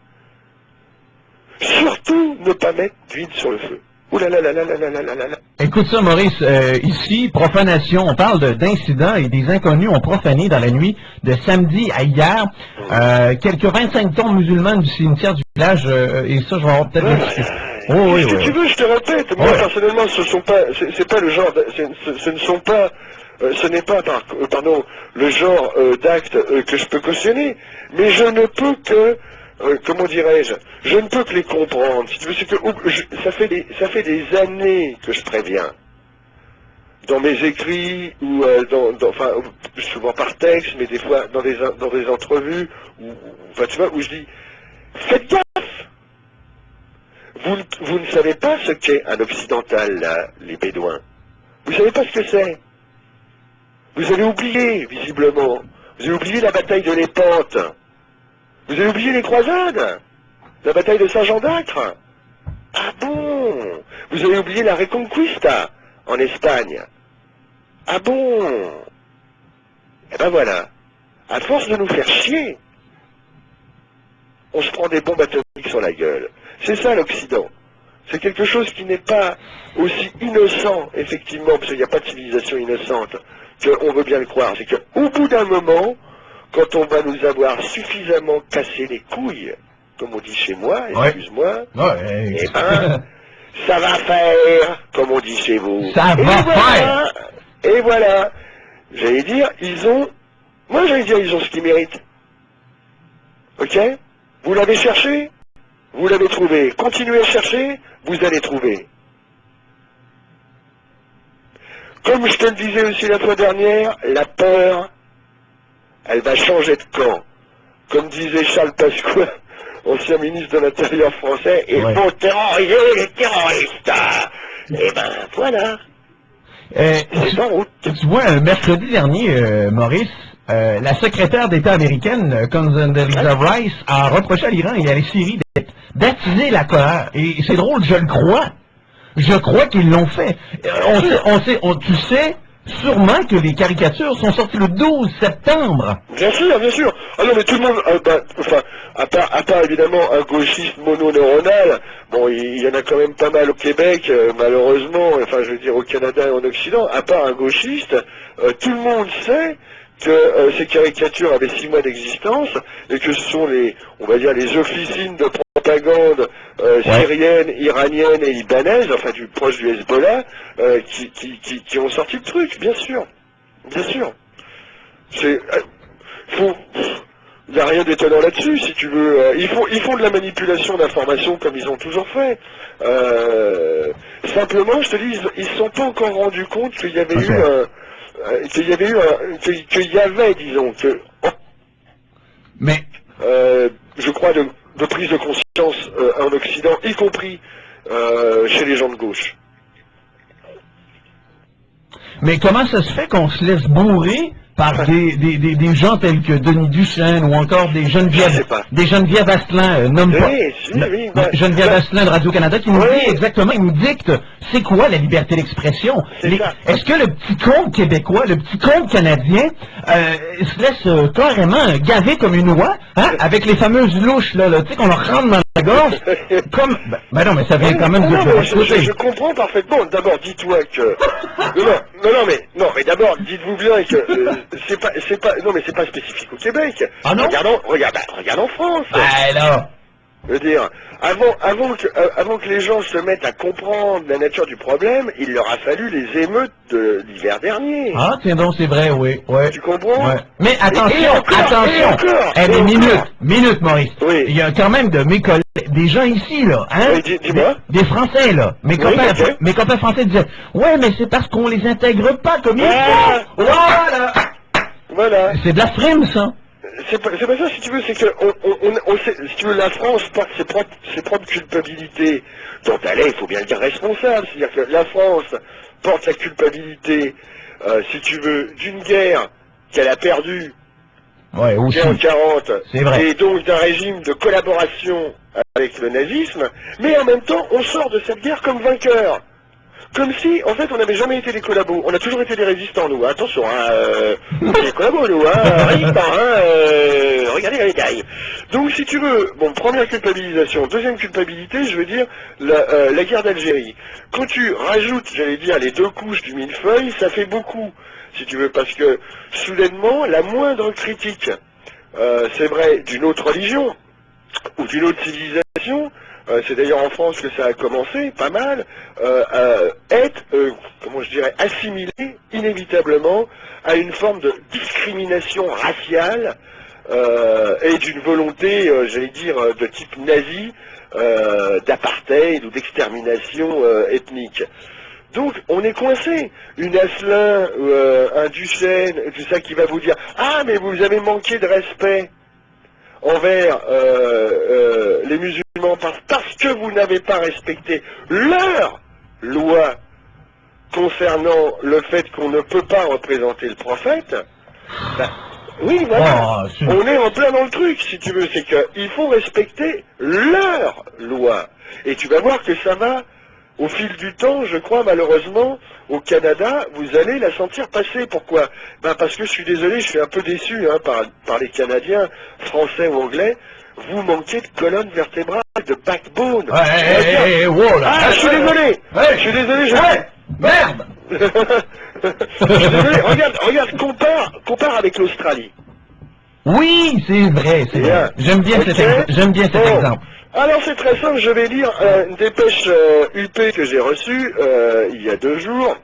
Surtout ne pas mettre d'huile sur le feu. Ouh là là là là là là là là là. Écoute ça, Maurice, ici, profanation, on parle d'incidents et des inconnus ont profané dans la nuit de samedi à hier quelques 25 tombes musulmanes du cimetière du village, et ça, je vais avoir peut-être... Si tu veux, je te répète, moi personnellement, c'est pas le genre, ce n'est pas, pardon, le genre d'acte que je peux cautionner, mais je ne peux que... comment dirais-je, je ne peux que les comprendre. Si tu veux, c'est que ça fait des années que je préviens. Dans mes écrits, ou enfin, souvent par texte, mais des fois dans des entrevues, enfin, tu vois, où je dis, faites gaffe! Vous ne savez pas ce qu'est un occidental, là, les Bédouins. Vous savez pas ce que c'est. Vous avez oublié, visiblement. Vous avez oublié la bataille de l'Épante. Vous avez oublié les croisades? La bataille de Saint-Jean d'Acre? Ah bon? Vous avez oublié la Reconquista en Espagne? Ah bon? Eh ben voilà. À force de nous faire chier, on se prend des bombes atomiques sur la gueule. C'est ça l'Occident. C'est quelque chose qui n'est pas aussi innocent, effectivement, parce qu'il n'y a pas de civilisation innocente, qu'on veut bien le croire. C'est qu'au bout d'un moment, quand on va nous avoir suffisamment cassé les couilles, comme on dit chez moi, excuse-moi, eh ben, ça va faire, comme on dit chez vous. Ça va faire! Et voilà. J'allais dire, ils ont ce qu'ils méritent. Ok? Vous l'avez cherché? Vous l'avez trouvé. Continuez à chercher, vous allez trouver. Comme je te le disais aussi la fois dernière, la peur, elle va changer de camp. Comme disait Charles Pasqua, ancien ministre de l'Intérieur français, il faut terroriser les terroristes. Et ben voilà. C'est en route. Tu vois, mercredi dernier, Maurice, la secrétaire d'État américaine, Condoleezza Rice, a reproché à l'Iran et à la Syrie d'attiser la colère. Et c'est drôle, je le crois. Je crois qu'ils l'ont fait. Tu sais sûrement que les caricatures sont sorties le 12 septembre. Bien sûr, bien sûr. Ah non, mais tout le monde, enfin, à part évidemment un gauchiste mononeuronal, bon, il y en a quand même pas mal au Québec, malheureusement, enfin, je veux dire au Canada et en Occident, à part un gauchiste, tout le monde sait que ces caricatures avaient 6 mois d'existence et que ce sont on va dire les officines de propagande syrienne, iranienne et libanaise, enfin proche du Hezbollah, qui ont sorti le truc, bien sûr. Bien sûr. Il n'y a rien d'étonnant là-dessus, si tu veux. Ils font de la manipulation d'informations comme ils ont toujours fait. Simplement, je te dis, ils ne se sont pas encore rendus compte qu'il y avait disons, mais je crois de prise de conscience en Occident, y compris chez les gens de gauche. Mais comment ça se fait qu'on se laisse bourrer par des gens tels que Denis Duchesne ou encore des Geneviève Asselin, Geneviève Asselin de Radio-Canada qui nous dit exactement, il nous dicte c'est quoi la liberté d'expression. Est-ce que le petit conte québécois, le petit conte canadien se laisse carrément gaver comme une oie, hein, avec les fameuses louches là tu sais qu'on leur rentre dans la gorge, comme... Ben non, mais ça vient quand même de votre côté. Je comprends parfaitement. D'abord, dis-toi que... Non, mais d'abord, dites-vous bien que non, mais c'est pas spécifique au Québec. Ah non? Regarde en France. Alors... Je veux dire, avant que les gens se mettent à comprendre la nature du problème, il leur a fallu les émeutes de l'hiver dernier. Ah, tiens donc, c'est vrai, oui. Ouais. Tu comprends? Ouais. Mais attention, minute, Maurice. Oui. Il y a quand même de mes collègues, des gens ici, là, hein? Oui, dis-moi. Des Français, là. Mes copains français disaient, ouais, mais c'est parce qu'on les intègre pas comme il faut. Voilà. C'est de la frime, ça. C'est pas ça, si tu veux, c'est que si tu veux, la France porte ses propres culpabilités, dont elle est, il faut bien le dire, responsable. C'est-à-dire que la France porte la culpabilité, si tu veux, d'une guerre qu'elle a perdue, ouais, aussi. en 40, c'est vrai. Et donc d'un régime de collaboration avec le nazisme, mais en même temps, on sort de cette guerre comme vainqueur. Comme si, en fait, on n'avait jamais été des collabos. On a toujours été des résistants, nous. Attention, des collabos, nous, résistants, regardez les détails. Donc, si tu veux, bon, première culpabilisation. Deuxième culpabilité, je veux dire, la guerre d'Algérie. Quand tu rajoutes, j'allais dire, les deux couches du millefeuille, ça fait beaucoup, si tu veux, parce que, soudainement, la moindre critique, c'est vrai, d'une autre religion, ou d'une autre civilisation, c'est d'ailleurs en France que ça a commencé, pas mal, comment je dirais, assimilé inévitablement à une forme de discrimination raciale et d'une volonté, j'allais dire, de type nazi, d'apartheid ou d'extermination ethnique. Donc, on est coincé. Une Asselin, un Duchesne, tout ça qui va vous dire « Ah, mais vous avez manqué de respect !» envers les musulmans parce que vous n'avez pas respecté leur loi concernant le fait qu'on ne peut pas représenter le prophète. Ben, oui, voilà. On est en plein dans le truc, si tu veux. C'est qu'il faut respecter leur loi. Et tu vas voir que ça va, au fil du temps, je crois, malheureusement, au Canada, vous allez la sentir passer. Pourquoi? Ben parce que je suis désolé, je suis un peu déçu par les Canadiens, français ou anglais. Vous manquez de colonne vertébrale, de backbone. Je suis désolé. Je suis désolé. Merde. Je suis désolé. Regarde, compare avec l'Australie. Oui, c'est vrai. J'aime bien cet exemple. Alors c'est très simple, je vais lire une dépêche UP que j'ai reçue il y a 2 jours.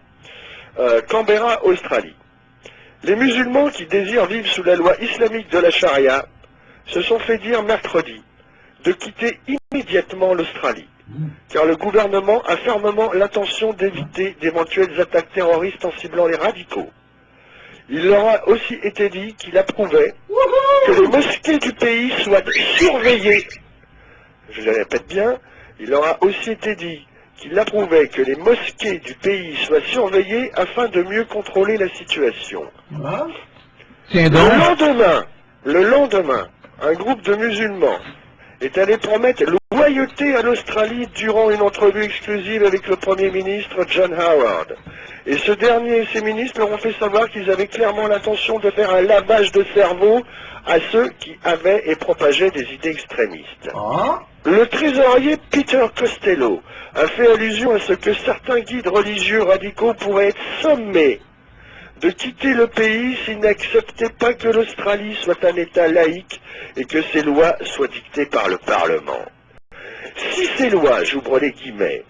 Canberra, Australie. Les musulmans qui désirent vivre sous la loi islamique de la charia se sont fait dire mercredi de quitter immédiatement l'Australie, car le gouvernement a fermement l'intention d'éviter d'éventuelles attaques terroristes en ciblant les radicaux. Il leur a aussi été dit qu'il approuvait que les mosquées du pays soient surveillées. Je le répète bien, il leur a aussi été dit qu'il approuvait que les mosquées du pays soient surveillées afin de mieux contrôler la situation. Le lendemain, un groupe de musulmans est allé promettre loyauté à l'Australie durant une entrevue exclusive avec le Premier ministre John Howard. Et ce dernier et ses ministres leur ont fait savoir qu'ils avaient clairement l'intention de faire un lavage de cerveau à ceux qui avaient et propageaient des idées extrémistes. Le trésorier Peter Costello a fait allusion à ce que certains guides religieux radicaux pourraient être sommés de quitter le pays s'ils n'acceptaient pas que l'Australie soit un État laïque et que ses lois soient dictées par le Parlement. Si ces lois, j'ouvre les guillemets,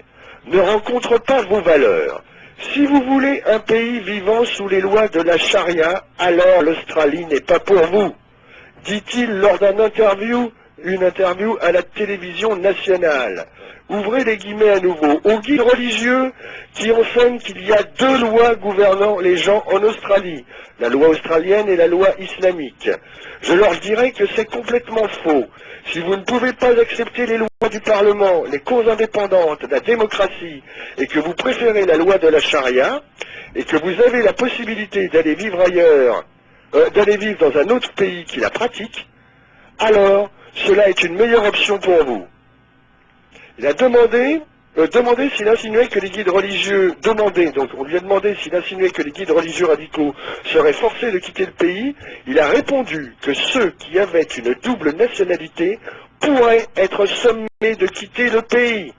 ne rencontrent pas vos valeurs, si vous voulez un pays vivant sous les lois de la charia, alors l'Australie n'est pas pour vous, dit-il lors d'une interview à la télévision nationale. Ouvrez les guillemets à nouveau. Aux guides religieux qui enseignent qu'il y a 2 lois gouvernant les gens en Australie, la loi australienne et la loi islamique. Je leur dirais que c'est complètement faux. Si vous ne pouvez pas accepter les lois du Parlement, les causes indépendantes, la démocratie, et que vous préférez la loi de la charia, et que vous avez la possibilité d'aller vivre ailleurs, d'aller vivre dans un autre pays qui la pratique, alors cela est une meilleure option pour vous. Il a demandé demandé s'il insinuait que les guides religieux, donc on lui a demandé s'il insinuait que les guides religieux radicaux seraient forcés de quitter le pays, il a répondu que ceux qui avaient une double nationalité pourraient être sommés de quitter le pays.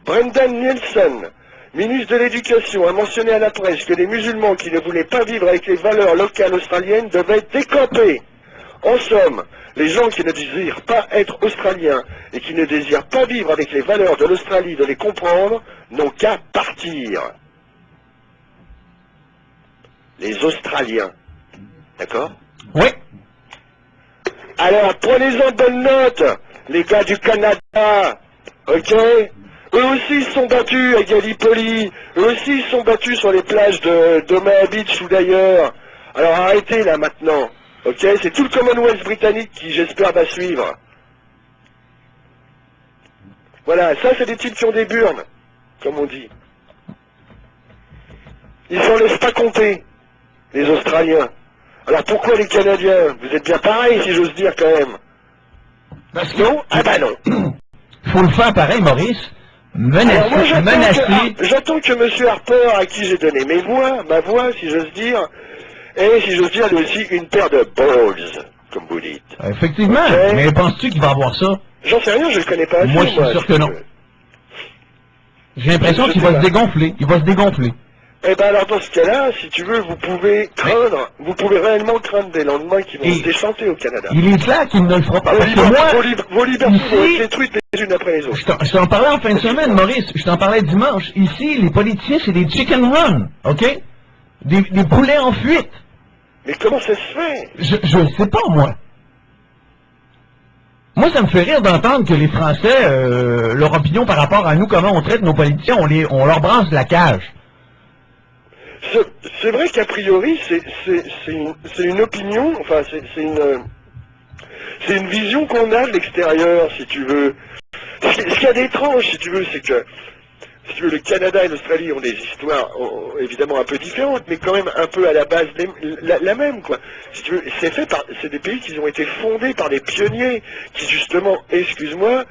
Brendan Nielsen, ministre de l'Éducation, a mentionné à la presse que les musulmans qui ne voulaient pas vivre avec les valeurs locales australiennes devaient décamper. En somme, les gens qui ne désirent pas être australiens et qui ne désirent pas vivre avec les valeurs de l'Australie, de les comprendre, n'ont qu'à partir. Les Australiens. D'accord? Oui. Alors, prenez-en bonne note, les gars du Canada. Ok? Eux aussi se sont battus à Gallipoli. Eux aussi se sont battus sur les plages d'Omaha Beach ou d'ailleurs. Alors arrêtez là maintenant. Ok, c'est tout le Commonwealth britannique qui, j'espère, va suivre. Voilà, ça c'est des types qui ont des burnes, comme on dit. Ils s'en laissent pas compter, les Australiens. Alors pourquoi les Canadiens? Vous êtes bien pareil, si j'ose dire, quand même. Non? Ah bah non. Faut le faire pareil, Maurice. Alors moi, Menacer. j'attends que M. Harper, à qui j'ai donné ma voix, si j'ose dire, et si j'ose dire, lui aussi, une paire de balls, comme vous dites. Effectivement, okay. Mais penses-tu qu'il va avoir ça? J'en sais rien, je le connais pas assez. Moi, je suis sûr que non. J'ai l'impression qu'il va se dégonfler. Il va se dégonfler. Eh ben alors dans ce cas-là, si tu veux, vous pouvez craindre, vous pouvez réellement craindre des lendemains qui vont se déchanter au Canada. Il est clair qu'il ne le fera pas. Parce que moi, vos libertés vont être détruites les unes après les autres. Je t'en parlais en fin de semaine, Maurice. Je t'en parlais dimanche. Ici, les politiciens, c'est des chicken run, ok? Des poulets en fuite. Mais comment ça se fait? Je ne sais pas, moi. Moi, ça me fait rire d'entendre que les Français, leur opinion par rapport à nous, comment on traite nos politiciens, on leur branche la cage. C'est vrai qu'a priori, c'est une opinion, enfin, c'est une vision qu'on a de l'extérieur, si tu veux. Ce qu'il y a d'étrange, si tu veux, c'est que, si tu veux, le Canada et l'Australie ont des histoires évidemment un peu différentes, mais quand même un peu à la base la même, quoi. Si tu veux, c'est des pays qui ont été fondés par des pionniers qui, justement, excuse-moi,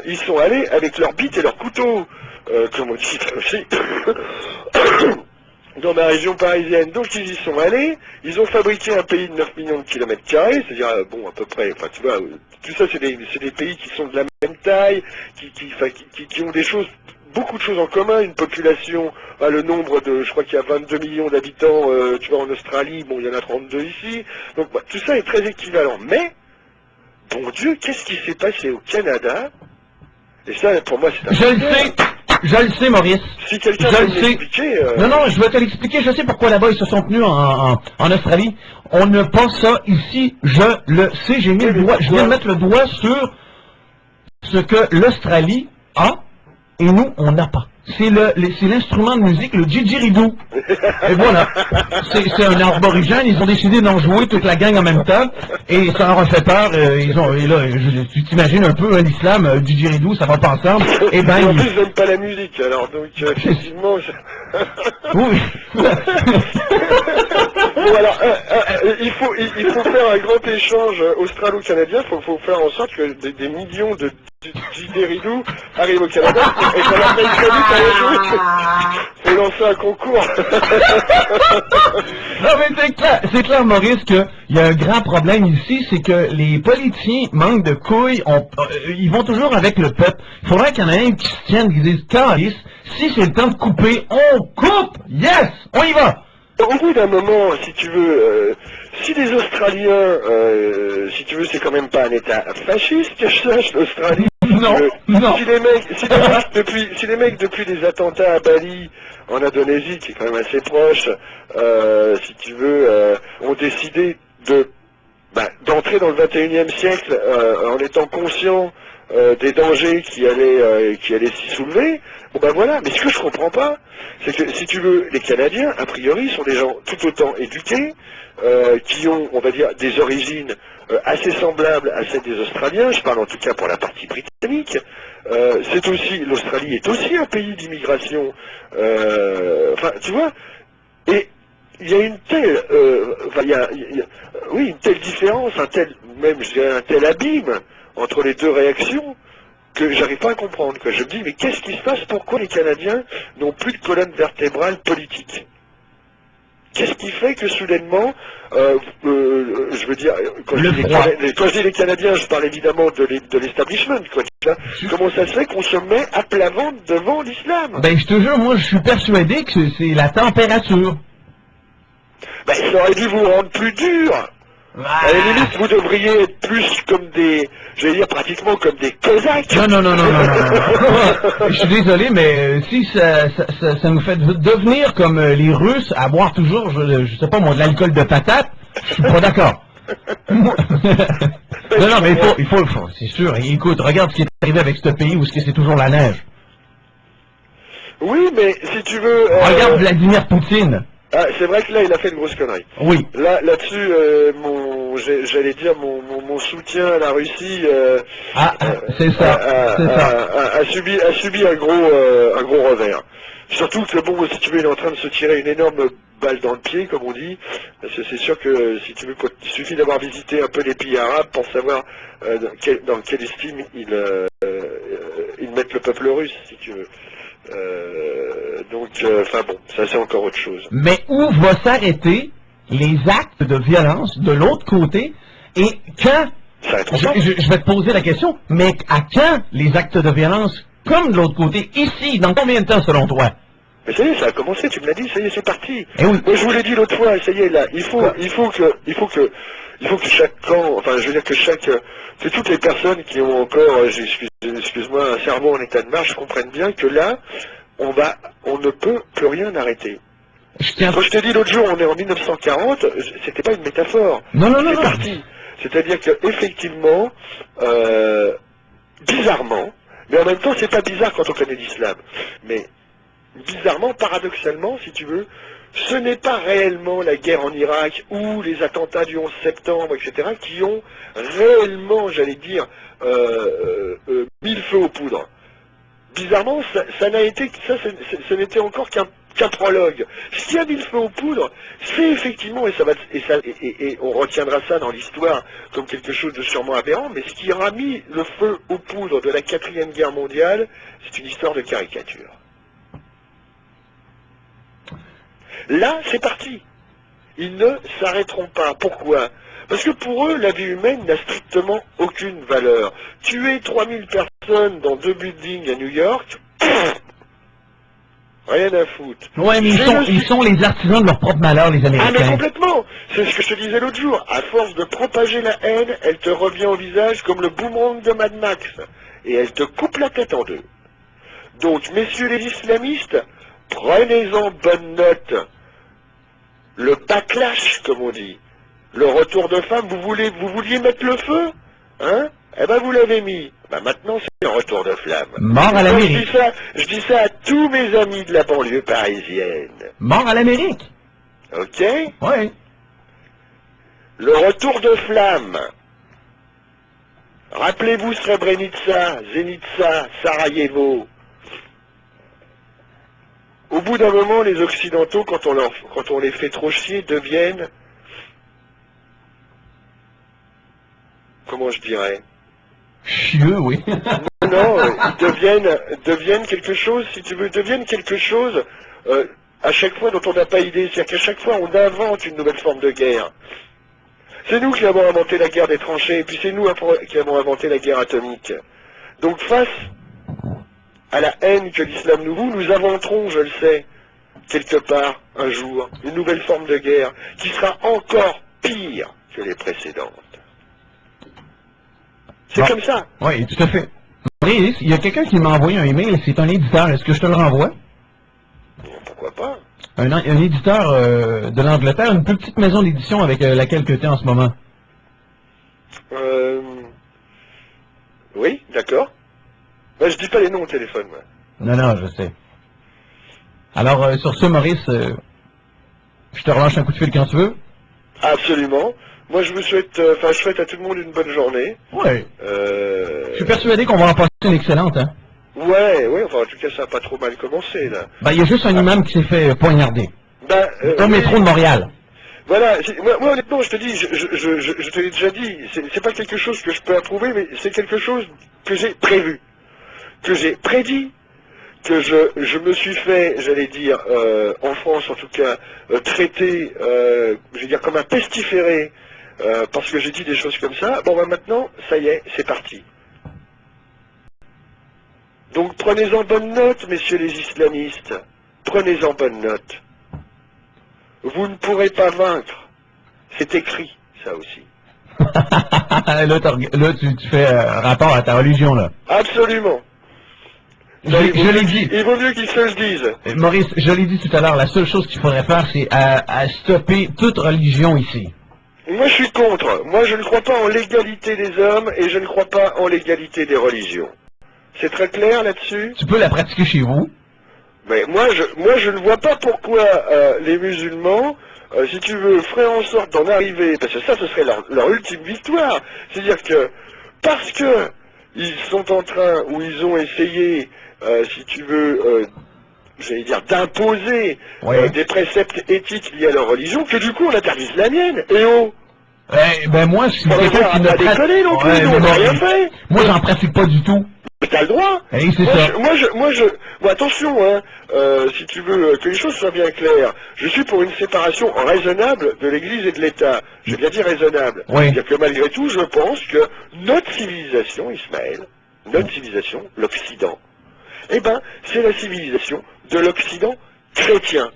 ils sont allés avec leurs bites et leurs couteaux, comme on dit aussi. Dans ma région parisienne. Donc ils y sont allés, ils ont fabriqué un pays de 9 millions de kilomètres carrés, c'est-à-dire, bon, à peu près, enfin tu vois, tout ça c'est des pays qui sont de la même taille, qui ont des choses, beaucoup de choses en commun, une population, le nombre de, je crois qu'il y a 22 millions d'habitants, tu vois, en Australie, bon, il y en a 32 ici, donc tout ça est très équivalent. Mais, bon Dieu, qu'est-ce qui s'est passé au Canada? Et ça, pour moi, c'est un... Je le sais, Maurice. Si quelqu'un peut m'expliquer... Non, je vais te l'expliquer. Je sais pourquoi là-bas ils se sont tenus en Australie. On n'a pas ça ici. Je le sais. J'ai mis le doigt. Je viens de mettre le doigt sur ce que l'Australie a et nous, on n'a pas. C'est l'instrument de musique, le didgeridoo. Et voilà. C'est un arborigène, ils ont décidé d'en jouer toute la gang en même temps, et ça leur a fait peur, et là, tu t'imagines un peu, l'islam, didgeridoo, ça va pas ensemble, et ben... En plus, j'aime pas la musique, alors, donc, effectivement... Oui. Bon, alors, il faut faire un grand échange australo-canadien, il faut faire en sorte que des millions de didgeridoo arrivent au Canada, et qu'on appelle très vite à la jouer. Faut lancer un concours. Non mais c'est clair, Maurice, qu'il y a un grand problème ici, c'est que les politiciens manquent de couilles, ils vont toujours avec le peuple. Il faudrait qu'il y en ait un qui se tienne, qui dise, calice, si c'est le temps de couper, on coupe! Yes! On y va! Au bout d'un moment, si tu veux, si les Australiens, si tu veux, c'est quand même pas un État fasciste, que je sache, l'Australie. Non, non. Si les mecs, depuis les attentats à Bali, en Indonésie, qui est quand même assez proche, si tu veux, ont décidé d'entrer dans le 21e siècle en étant conscients des dangers qui allaient s'y soulever, bon ben voilà, mais ce que je comprends pas, c'est que si tu veux, les Canadiens, a priori, sont des gens tout autant éduqués, qui ont, on va dire, des origines assez semblables à celles des Australiens, je parle en tout cas pour la partie britannique, l'Australie est aussi un pays d'immigration, enfin, tu vois, et il y a une telle, une telle différence, même, je dirais, un tel abîme entre les deux réactions, que j'arrive pas à comprendre. Je me dis, mais qu'est-ce qui se passe? Pourquoi les Canadiens n'ont plus de colonne vertébrale politique? Qu'est-ce qui fait que soudainement, je veux dire, quand je dis les Canadiens, je parle évidemment de l'establishment, quoi. Comment ça se fait qu'on se met à plat ventre devant l'islam? Ben, je te jure, moi, je suis persuadé que c'est la température. Ben, ça aurait dû vous rendre plus dur. À la limite, vous devriez être plus comme des, j'allais dire pratiquement comme des Cosaques. Non. Je suis désolé, mais si ça nous fait devenir comme les Russes, à boire toujours, je sais pas moi, de l'alcool de patate, je suis pas d'accord. non, mais il faut, c'est sûr. Écoute, regarde ce qui est arrivé avec ce pays où c'est toujours la neige. Oui, mais si tu veux... Regarde Vladimir Poutine. Ah, c'est vrai que là, il a fait une grosse connerie. Oui. Là-dessus, j'allais dire mon soutien à la Russie. C'est ça. A subi un gros revers. Surtout que bon, si tu veux, il est en train de se tirer une énorme balle dans le pied, comme on dit. Parce que c'est sûr que si tu veux, il suffit d'avoir visité un peu les pays arabes pour savoir dans quelle estime ils mettent le peuple russe, si tu veux. Enfin bon, ça c'est encore autre chose. Mais où va s'arrêter les actes de violence de l'autre côté et quand, je vais te poser la question, mais à quand les actes de violence comme de l'autre côté, ici, dans combien de temps selon toi? Mais ça y est, ça a commencé, tu me l'as dit, ça y est, c'est parti. Eh oui. Moi je vous l'ai dit l'autre fois, ça y est, là, il faut que chaque camp, enfin je veux dire que toutes les personnes qui ont encore, excuse-moi, un cerveau en état de marche comprennent bien que là, on ne peut plus rien arrêter. Quand je t'ai dit l'autre jour, on est en 1940, c'était pas une métaphore. Non. C'est parti. C'est-à-dire que effectivement, bizarrement, mais en même temps c'est pas bizarre quand on connaît l'islam, mais bizarrement, paradoxalement, si tu veux, ce n'est pas réellement la guerre en Irak ou les attentats du 11 septembre, etc., qui ont réellement, j'allais dire, mis le feu aux poudres. Bizarrement, ça n'était encore qu'un prologue. Ce qui a mis le feu aux poudres, c'est effectivement, et on retiendra ça dans l'histoire comme quelque chose de sûrement aberrant, mais ce qui aura mis le feu aux poudres de la 4e guerre mondiale, c'est une histoire de caricature. Là, c'est parti. Ils ne s'arrêteront pas. Pourquoi? Parce que pour eux, la vie humaine n'a strictement aucune valeur. Tuer 3000 personnes dans 2 buildings à New York, rien à foutre. Ouais, mais ils sont les artisans de leur propre malheur, les Américains. Ah, mais complètement. C'est ce que je te disais l'autre jour. À force de propager la haine, elle te revient au visage comme le boomerang de Mad Max. Et elle te coupe la tête en deux. Donc, messieurs les islamistes, prenez-en bonne note. Le backlash, comme on dit. Le retour de femme, vous vouliez mettre le feu? Hein? Eh ben, vous l'avez mis. Ben, maintenant, c'est un retour de flamme. Mort à l'Amérique. Je dis ça à tous mes amis de la banlieue parisienne. Mort à l'Amérique. Ok? Ouais. Le retour de flamme. Rappelez-vous Srebrenica, Zenica, Sarajevo. Au bout d'un moment, les Occidentaux, quand on les fait trop chier, deviennent... Comment je dirais? Chieux, oui. Non, ils deviennent quelque chose, si tu veux, deviennent quelque chose à chaque fois dont on n'a pas idée. C'est-à-dire qu'à chaque fois, on invente une nouvelle forme de guerre. C'est nous qui avons inventé la guerre des tranchées, et puis c'est nous qui avons inventé la guerre atomique. Donc face à la haine que l'islam nous voue, nous inventerons, je le sais, quelque part, un jour, une nouvelle forme de guerre qui sera encore pire que les précédentes. C'est comme ça. Oui, tout à fait. Maurice, il y a quelqu'un qui m'a envoyé un email, c'est un éditeur, est-ce que je te le renvoie? Pourquoi pas? Un éditeur de l'Angleterre, une plus petite maison d'édition avec laquelle tu es en ce moment. Oui, d'accord. Ben, je dis pas les noms au téléphone, moi. Non, je sais. Alors, sur ce, Maurice, je te relâche un coup de fil quand tu veux. Absolument. Moi, je souhaite à tout le monde une bonne journée. Ouais. Je suis persuadé qu'on va en passer une excellente, hein. Ouais, enfin, en tout cas, ça n'a pas trop mal commencé, là. Ben, il y a juste un imam qui s'est fait poignarder. Au métro de Montréal. Voilà, moi honnêtement, je te dis, je te l'ai déjà dit, c'est pas quelque chose que je peux approuver, mais c'est quelque chose que j'ai prévu. que j'ai prédit, que je me suis fait, j'allais dire, en France en tout cas, traiter, je vais dire, comme un pestiféré, parce que j'ai dit des choses comme ça. Bon, ben maintenant, ça y est, c'est parti. Donc prenez-en bonne note, messieurs les islamistes. Prenez-en bonne note. Vous ne pourrez pas vaincre. C'est écrit, ça aussi. Là, tu fais rapport à ta religion, là. Absolument. Je l'ai dit. Il vaut mieux qu'ils se le disent. Maurice, je l'ai dit tout à l'heure, la seule chose qu'il faudrait faire, c'est à stopper toute religion ici. Moi, je suis contre. Moi, je ne crois pas en l'égalité des hommes et je ne crois pas en l'égalité des religions. C'est très clair là-dessus? Tu peux la pratiquer chez vous. Mais moi, je ne vois pas pourquoi les musulmans, si tu veux, feraient en sorte d'en arriver, parce que ça, ce serait leur ultime victoire. C'est-à-dire que, parce que ils sont en train, ou ils ont essayé, si tu veux, j'allais dire, d'imposer des préceptes éthiques liés à leur religion, que du coup, on interdise la mienne. Et oh! Ben moi, je suis quelqu'un qui ne pratique... on n'a rien fait. Moi, j'en pratique pas du tout. T'as le droit. C'est ça. Moi, attention, hein, si tu veux que les choses soient bien claires, je suis pour une séparation raisonnable de l'Église et de l'État. Je veux bien dire raisonnable. Oui. C'est-à-dire que malgré tout, je pense que notre civilisation, Ismaël, notre civilisation, l'Occident, eh ben, c'est la civilisation de l'Occident chrétien.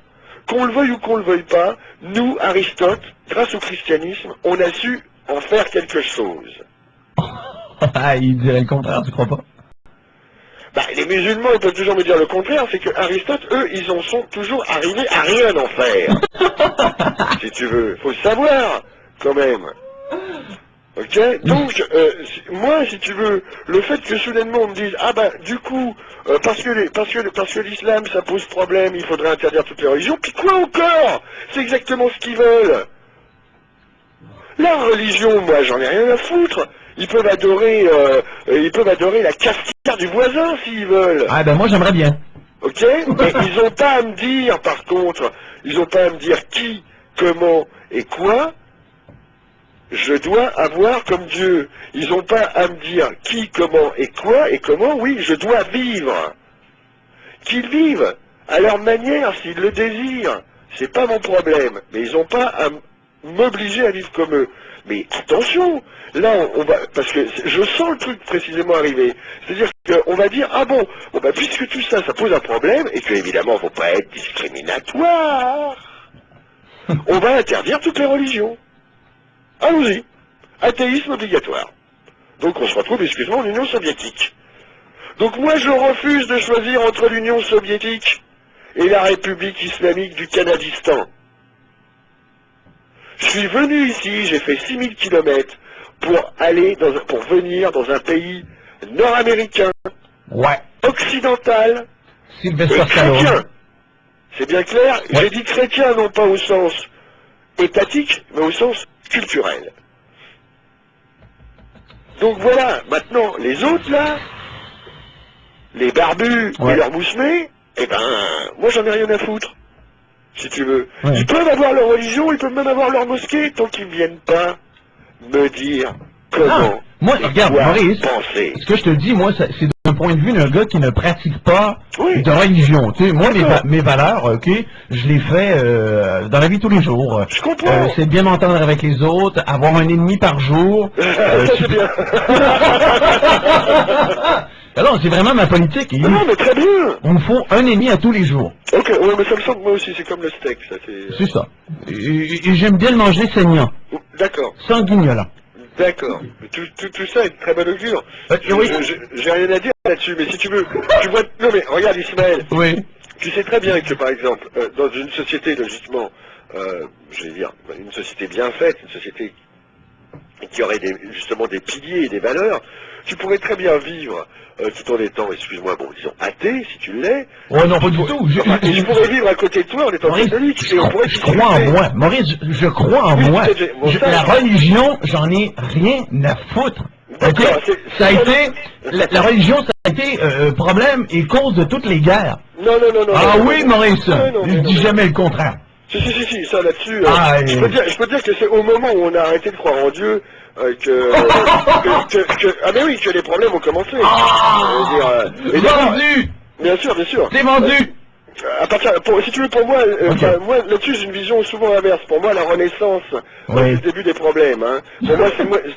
Qu'on le veuille ou qu'on le veuille pas, nous, Aristote, grâce au christianisme, on a su en faire quelque chose. Il dirait le contraire, tu crois pas? Bah, les musulmans, ils peuvent toujours me dire le contraire, c'est que Aristote, eux, ils en sont toujours arrivés à rien en faire. Si tu veux, faut le savoir, quand même. Ok? Donc, moi, si tu veux, le fait que soudainement on me dise, ah bah, du coup, parce que l'islam, ça pose problème, il faudrait interdire toutes les religions, puis quoi encore? C'est exactement ce qu'ils veulent. La religion, moi, j'en ai rien à foutre. Ils peuvent adorer la cafetière du voisin s'ils veulent. Ah ben moi j'aimerais bien. Ok? Mais ils n'ont pas à me dire, par contre, ils n'ont pas à me dire qui, comment et quoi je dois avoir comme Dieu. Ils n'ont pas à me dire qui, comment et quoi et comment, oui, je dois vivre. Qu'ils vivent à leur manière s'ils le désirent. C'est pas mon problème. Mais ils n'ont pas à m'obliger à vivre comme eux. Mais attention, là on va, parce que je sens le truc précisément arriver. C'est-à-dire qu'on va dire, ah bon, bah, puisque tout ça, ça pose un problème, et que évidemment, il ne faut pas être discriminatoire, on va interdire toutes les religions. Allons-y. Athéisme obligatoire. Donc on se retrouve, excuse-moi, en Union soviétique. Donc moi je refuse de choisir entre l'Union soviétique et la République islamique du Canadistan. Je suis venu ici, j'ai fait 6000 km pour venir dans un pays nord-américain, occidental, chrétien. C'est bien clair, j'ai dit chrétien non pas au sens étatique, mais au sens culturel. Donc voilà, maintenant, les autres là, les barbus et leurs moussemés, eh ben, moi j'en ai rien à foutre. Si tu veux. Ils peuvent avoir leur religion, ils peuvent même avoir leur mosquée, tant qu'ils ne viennent pas me dire comment moi, regarde, Maurice, penser. Ce que je te dis, moi, c'est d'un point de vue d'un gars qui ne pratique pas de religion. Tu sais, moi, mes valeurs, ok, je les fais dans la vie tous les jours. Je comprends. C'est bien m'entendre avec les autres, avoir un ennemi par jour. Ça, c'est bien. Alors, c'est vraiment ma politique. Non, mais très bien. On me faut un ennemi à tous les jours. Ok, ouais, mais ça me semble moi aussi, c'est comme le steak, ça. C'est ça. Et j'aime bien le manger saignant. D'accord. Sans guignolant. D'accord. Tout ça est de très bonne augure. J'ai rien à dire là-dessus, mais si tu veux, tu vois... Non mais, regarde Ismaël. Oui. Tu sais très bien que, par exemple, dans une société, logiquement, je vais dire, une société bien faite, une société qui aurait justement des piliers et des valeurs, tu pourrais très bien vivre tout en étant, excuse-moi, bon, disons, athée, si tu l'es. Oh non, pas du tout. Je pourrais vivre à côté de toi en étant catholique. Je crois en moi. Maurice, je crois en moi. La religion, j'en ai rien à foutre. Ça a été, la religion, ça a été problème et cause de toutes les guerres. Non. Ah oui, Maurice, je dis jamais le contraire. Si, ça là-dessus, je peux dire que c'est au moment où on a arrêté de croire en Dieu, Ah mais oui, que les problèmes ont commencé. Vendu. Bien sûr, bien sûr. T'es vendu. À partir, si tu veux, pour moi, moi là-dessus j'ai une vision souvent inverse. Pour moi, la Renaissance, c'est le début des problèmes. Hein.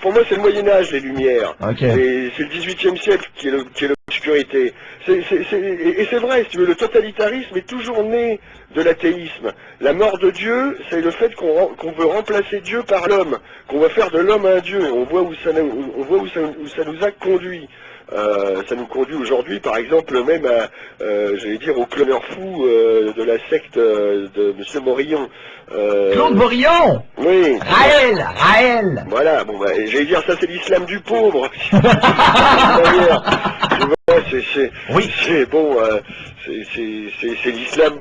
Pour moi, c'est le Moyen Âge, les Lumières. Et c'est le XVIIIe siècle qui est l'obscurité. Et c'est vrai, si tu veux, le totalitarisme est toujours né de l'athéisme. La mort de Dieu, c'est le fait qu'on veut remplacer Dieu par l'homme, qu'on va faire de l'homme un Dieu. On voit où ça nous a conduit. Ça nous conduit aujourd'hui, par exemple, même à, j'allais dire, au cloneur fou de la secte de M. Morillon. Claude Morillon. Oui. Raël. Voilà, bon, bah, j'allais dire, ça c'est l'islam du pauvre. C'est bon, c'est l'islam,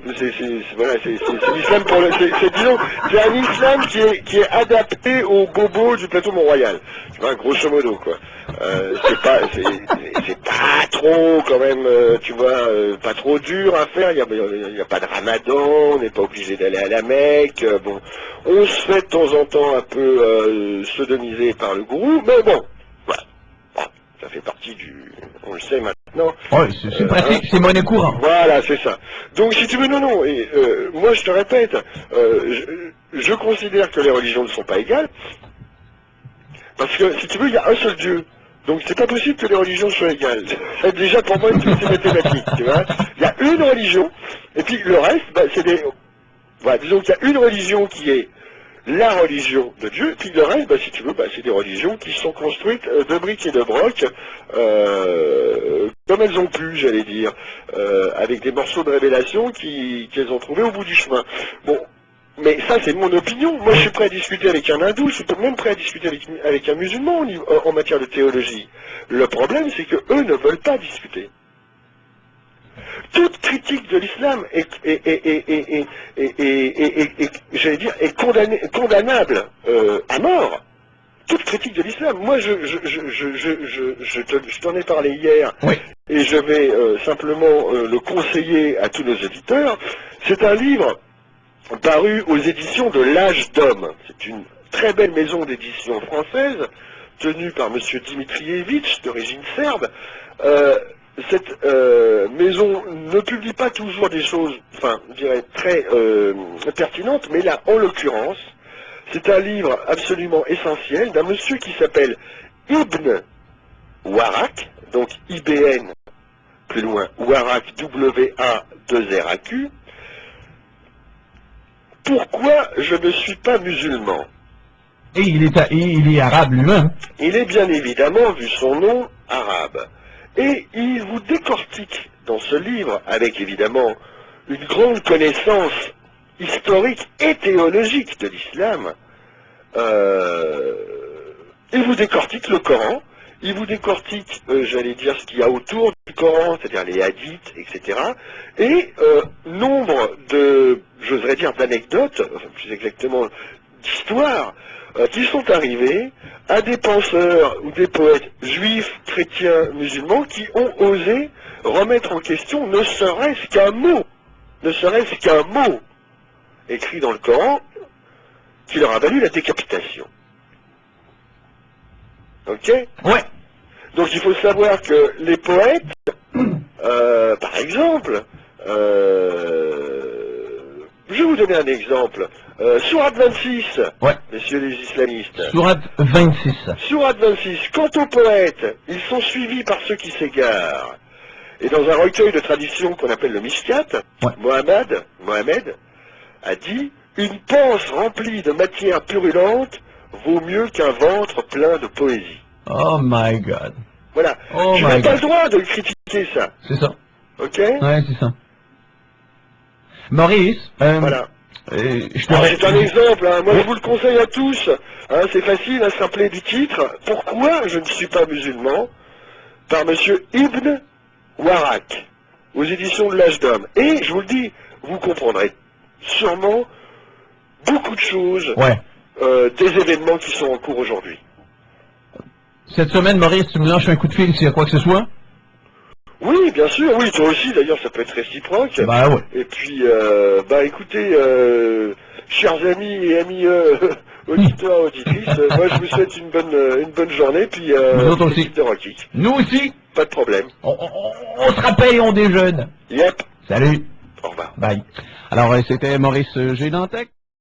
voilà, c'est l'islam pour disons, c'est un islam qui est adapté aux bobos du plateau Mont-Royal. Tu vois, grosso modo, quoi. C'est pas trop, quand même, tu vois, pas trop dur à faire, il y a pas de ramadan, on n'est pas obligé d'aller à la Mecque, bon, on se fait de temps en temps un peu sodomiser par le gourou, mais bon, voilà. Ça fait partie on le sait maintenant. Oui, c'est pratique, c'est monnaie courante. Voilà, c'est ça. Donc si tu veux, non, et, moi je te répète, je considère que les religions ne sont pas égales, parce que si tu veux, il y a un seul Dieu. Donc c'est pas possible que les religions soient égales. C'est déjà pour moi c'est mathématique, tu vois. Il y a une religion, et puis le reste, bah, c'est des... Voilà, disons qu'il y a une religion qui est la religion de Dieu, puis le reste, bah, si tu veux, bah, c'est des religions qui sont construites de briques et de broc, comme elles ont pu, j'allais dire, avec des morceaux de révélation qu'elles ont trouvés au bout du chemin. Bon, mais ça c'est mon opinion. Moi je suis prêt à discuter avec un hindou, je suis même prêt à discuter avec un musulman en matière de théologie. Le problème c'est que eux ne veulent pas discuter. Toute critique de l'islam j'allais dire, est condamnable à mort. Toute critique de l'islam. Moi, je t'en ai parlé hier, oui. Et je vais simplement le conseiller à tous nos auditeurs. C'est un livre paru aux éditions de l'Âge d'Homme. C'est une très belle maison d'édition française, tenue par M. Dimitrievitch, d'origine serbe. Cette maison ne publie pas toujours des choses, enfin, je dirais, très pertinentes, mais là, en l'occurrence, c'est un livre absolument essentiel d'un monsieur qui s'appelle Ibn Warraq, donc IBN, plus loin, Warraq, W-A-2-R-A-Q. Pourquoi je ne suis pas musulman? Et il est arabe lui-même. Il est bien évidemment, vu son nom, arabe. Et il vous décortique dans ce livre, avec évidemment une grande connaissance historique et théologique de l'islam, il vous décortique le Coran, il vous décortique, j'allais dire, ce qu'il y a autour du Coran, c'est-à-dire les hadiths, etc. Et nombre de, j'oserais dire, d'anecdotes, enfin plus exactement d'histoires, qui sont arrivés à des penseurs ou des poètes juifs, chrétiens, musulmans qui ont osé remettre en question ne serait-ce qu'un mot écrit dans le Coran qui leur a valu la décapitation. Ok? Ouais. Donc il faut savoir que les poètes, par exemple, je vais vous donner un exemple. Sourate 26, ouais. Messieurs les islamistes. Sourate 26. Sourate 26. Quant aux poètes, ils sont suivis par ceux qui s'égarent. Et dans un recueil de tradition qu'on appelle le Mishkat, ouais. Mohammed a dit « Une panse remplie de matière purulente vaut mieux qu'un ventre plein de poésie. » Oh my God. Voilà. Oh tu n'as pas le droit de critiquer ça. C'est ça. Ok? Ouais, c'est ça. Maurice, voilà. C'est un exemple, hein. Moi je vous le conseille à tous, hein. C'est facile à se rappeler du titre. Pourquoi je ne suis pas musulman? Par monsieur Ibn Warraq, aux éditions de l'Âge d'Homme. Et je vous le dis, vous comprendrez sûrement beaucoup de choses, ouais. Des événements qui sont en cours aujourd'hui. Cette semaine, Maurice, tu me lâches un coup de fil s'il y a quoi que ce soit? Oui, bien sûr, oui, toi aussi, d'ailleurs, ça peut être réciproque. Bah ouais. Et puis, bah écoutez, chers amis et amis auditeurs, auditrices, moi je vous souhaite une bonne journée, puis nous autres aussi. de Rock Geek. Nous aussi. Pas de problème. On se rappelle et on déjeune. Yep. Salut. Au revoir. Bye. Alors, c'était Maurice G. Dantec.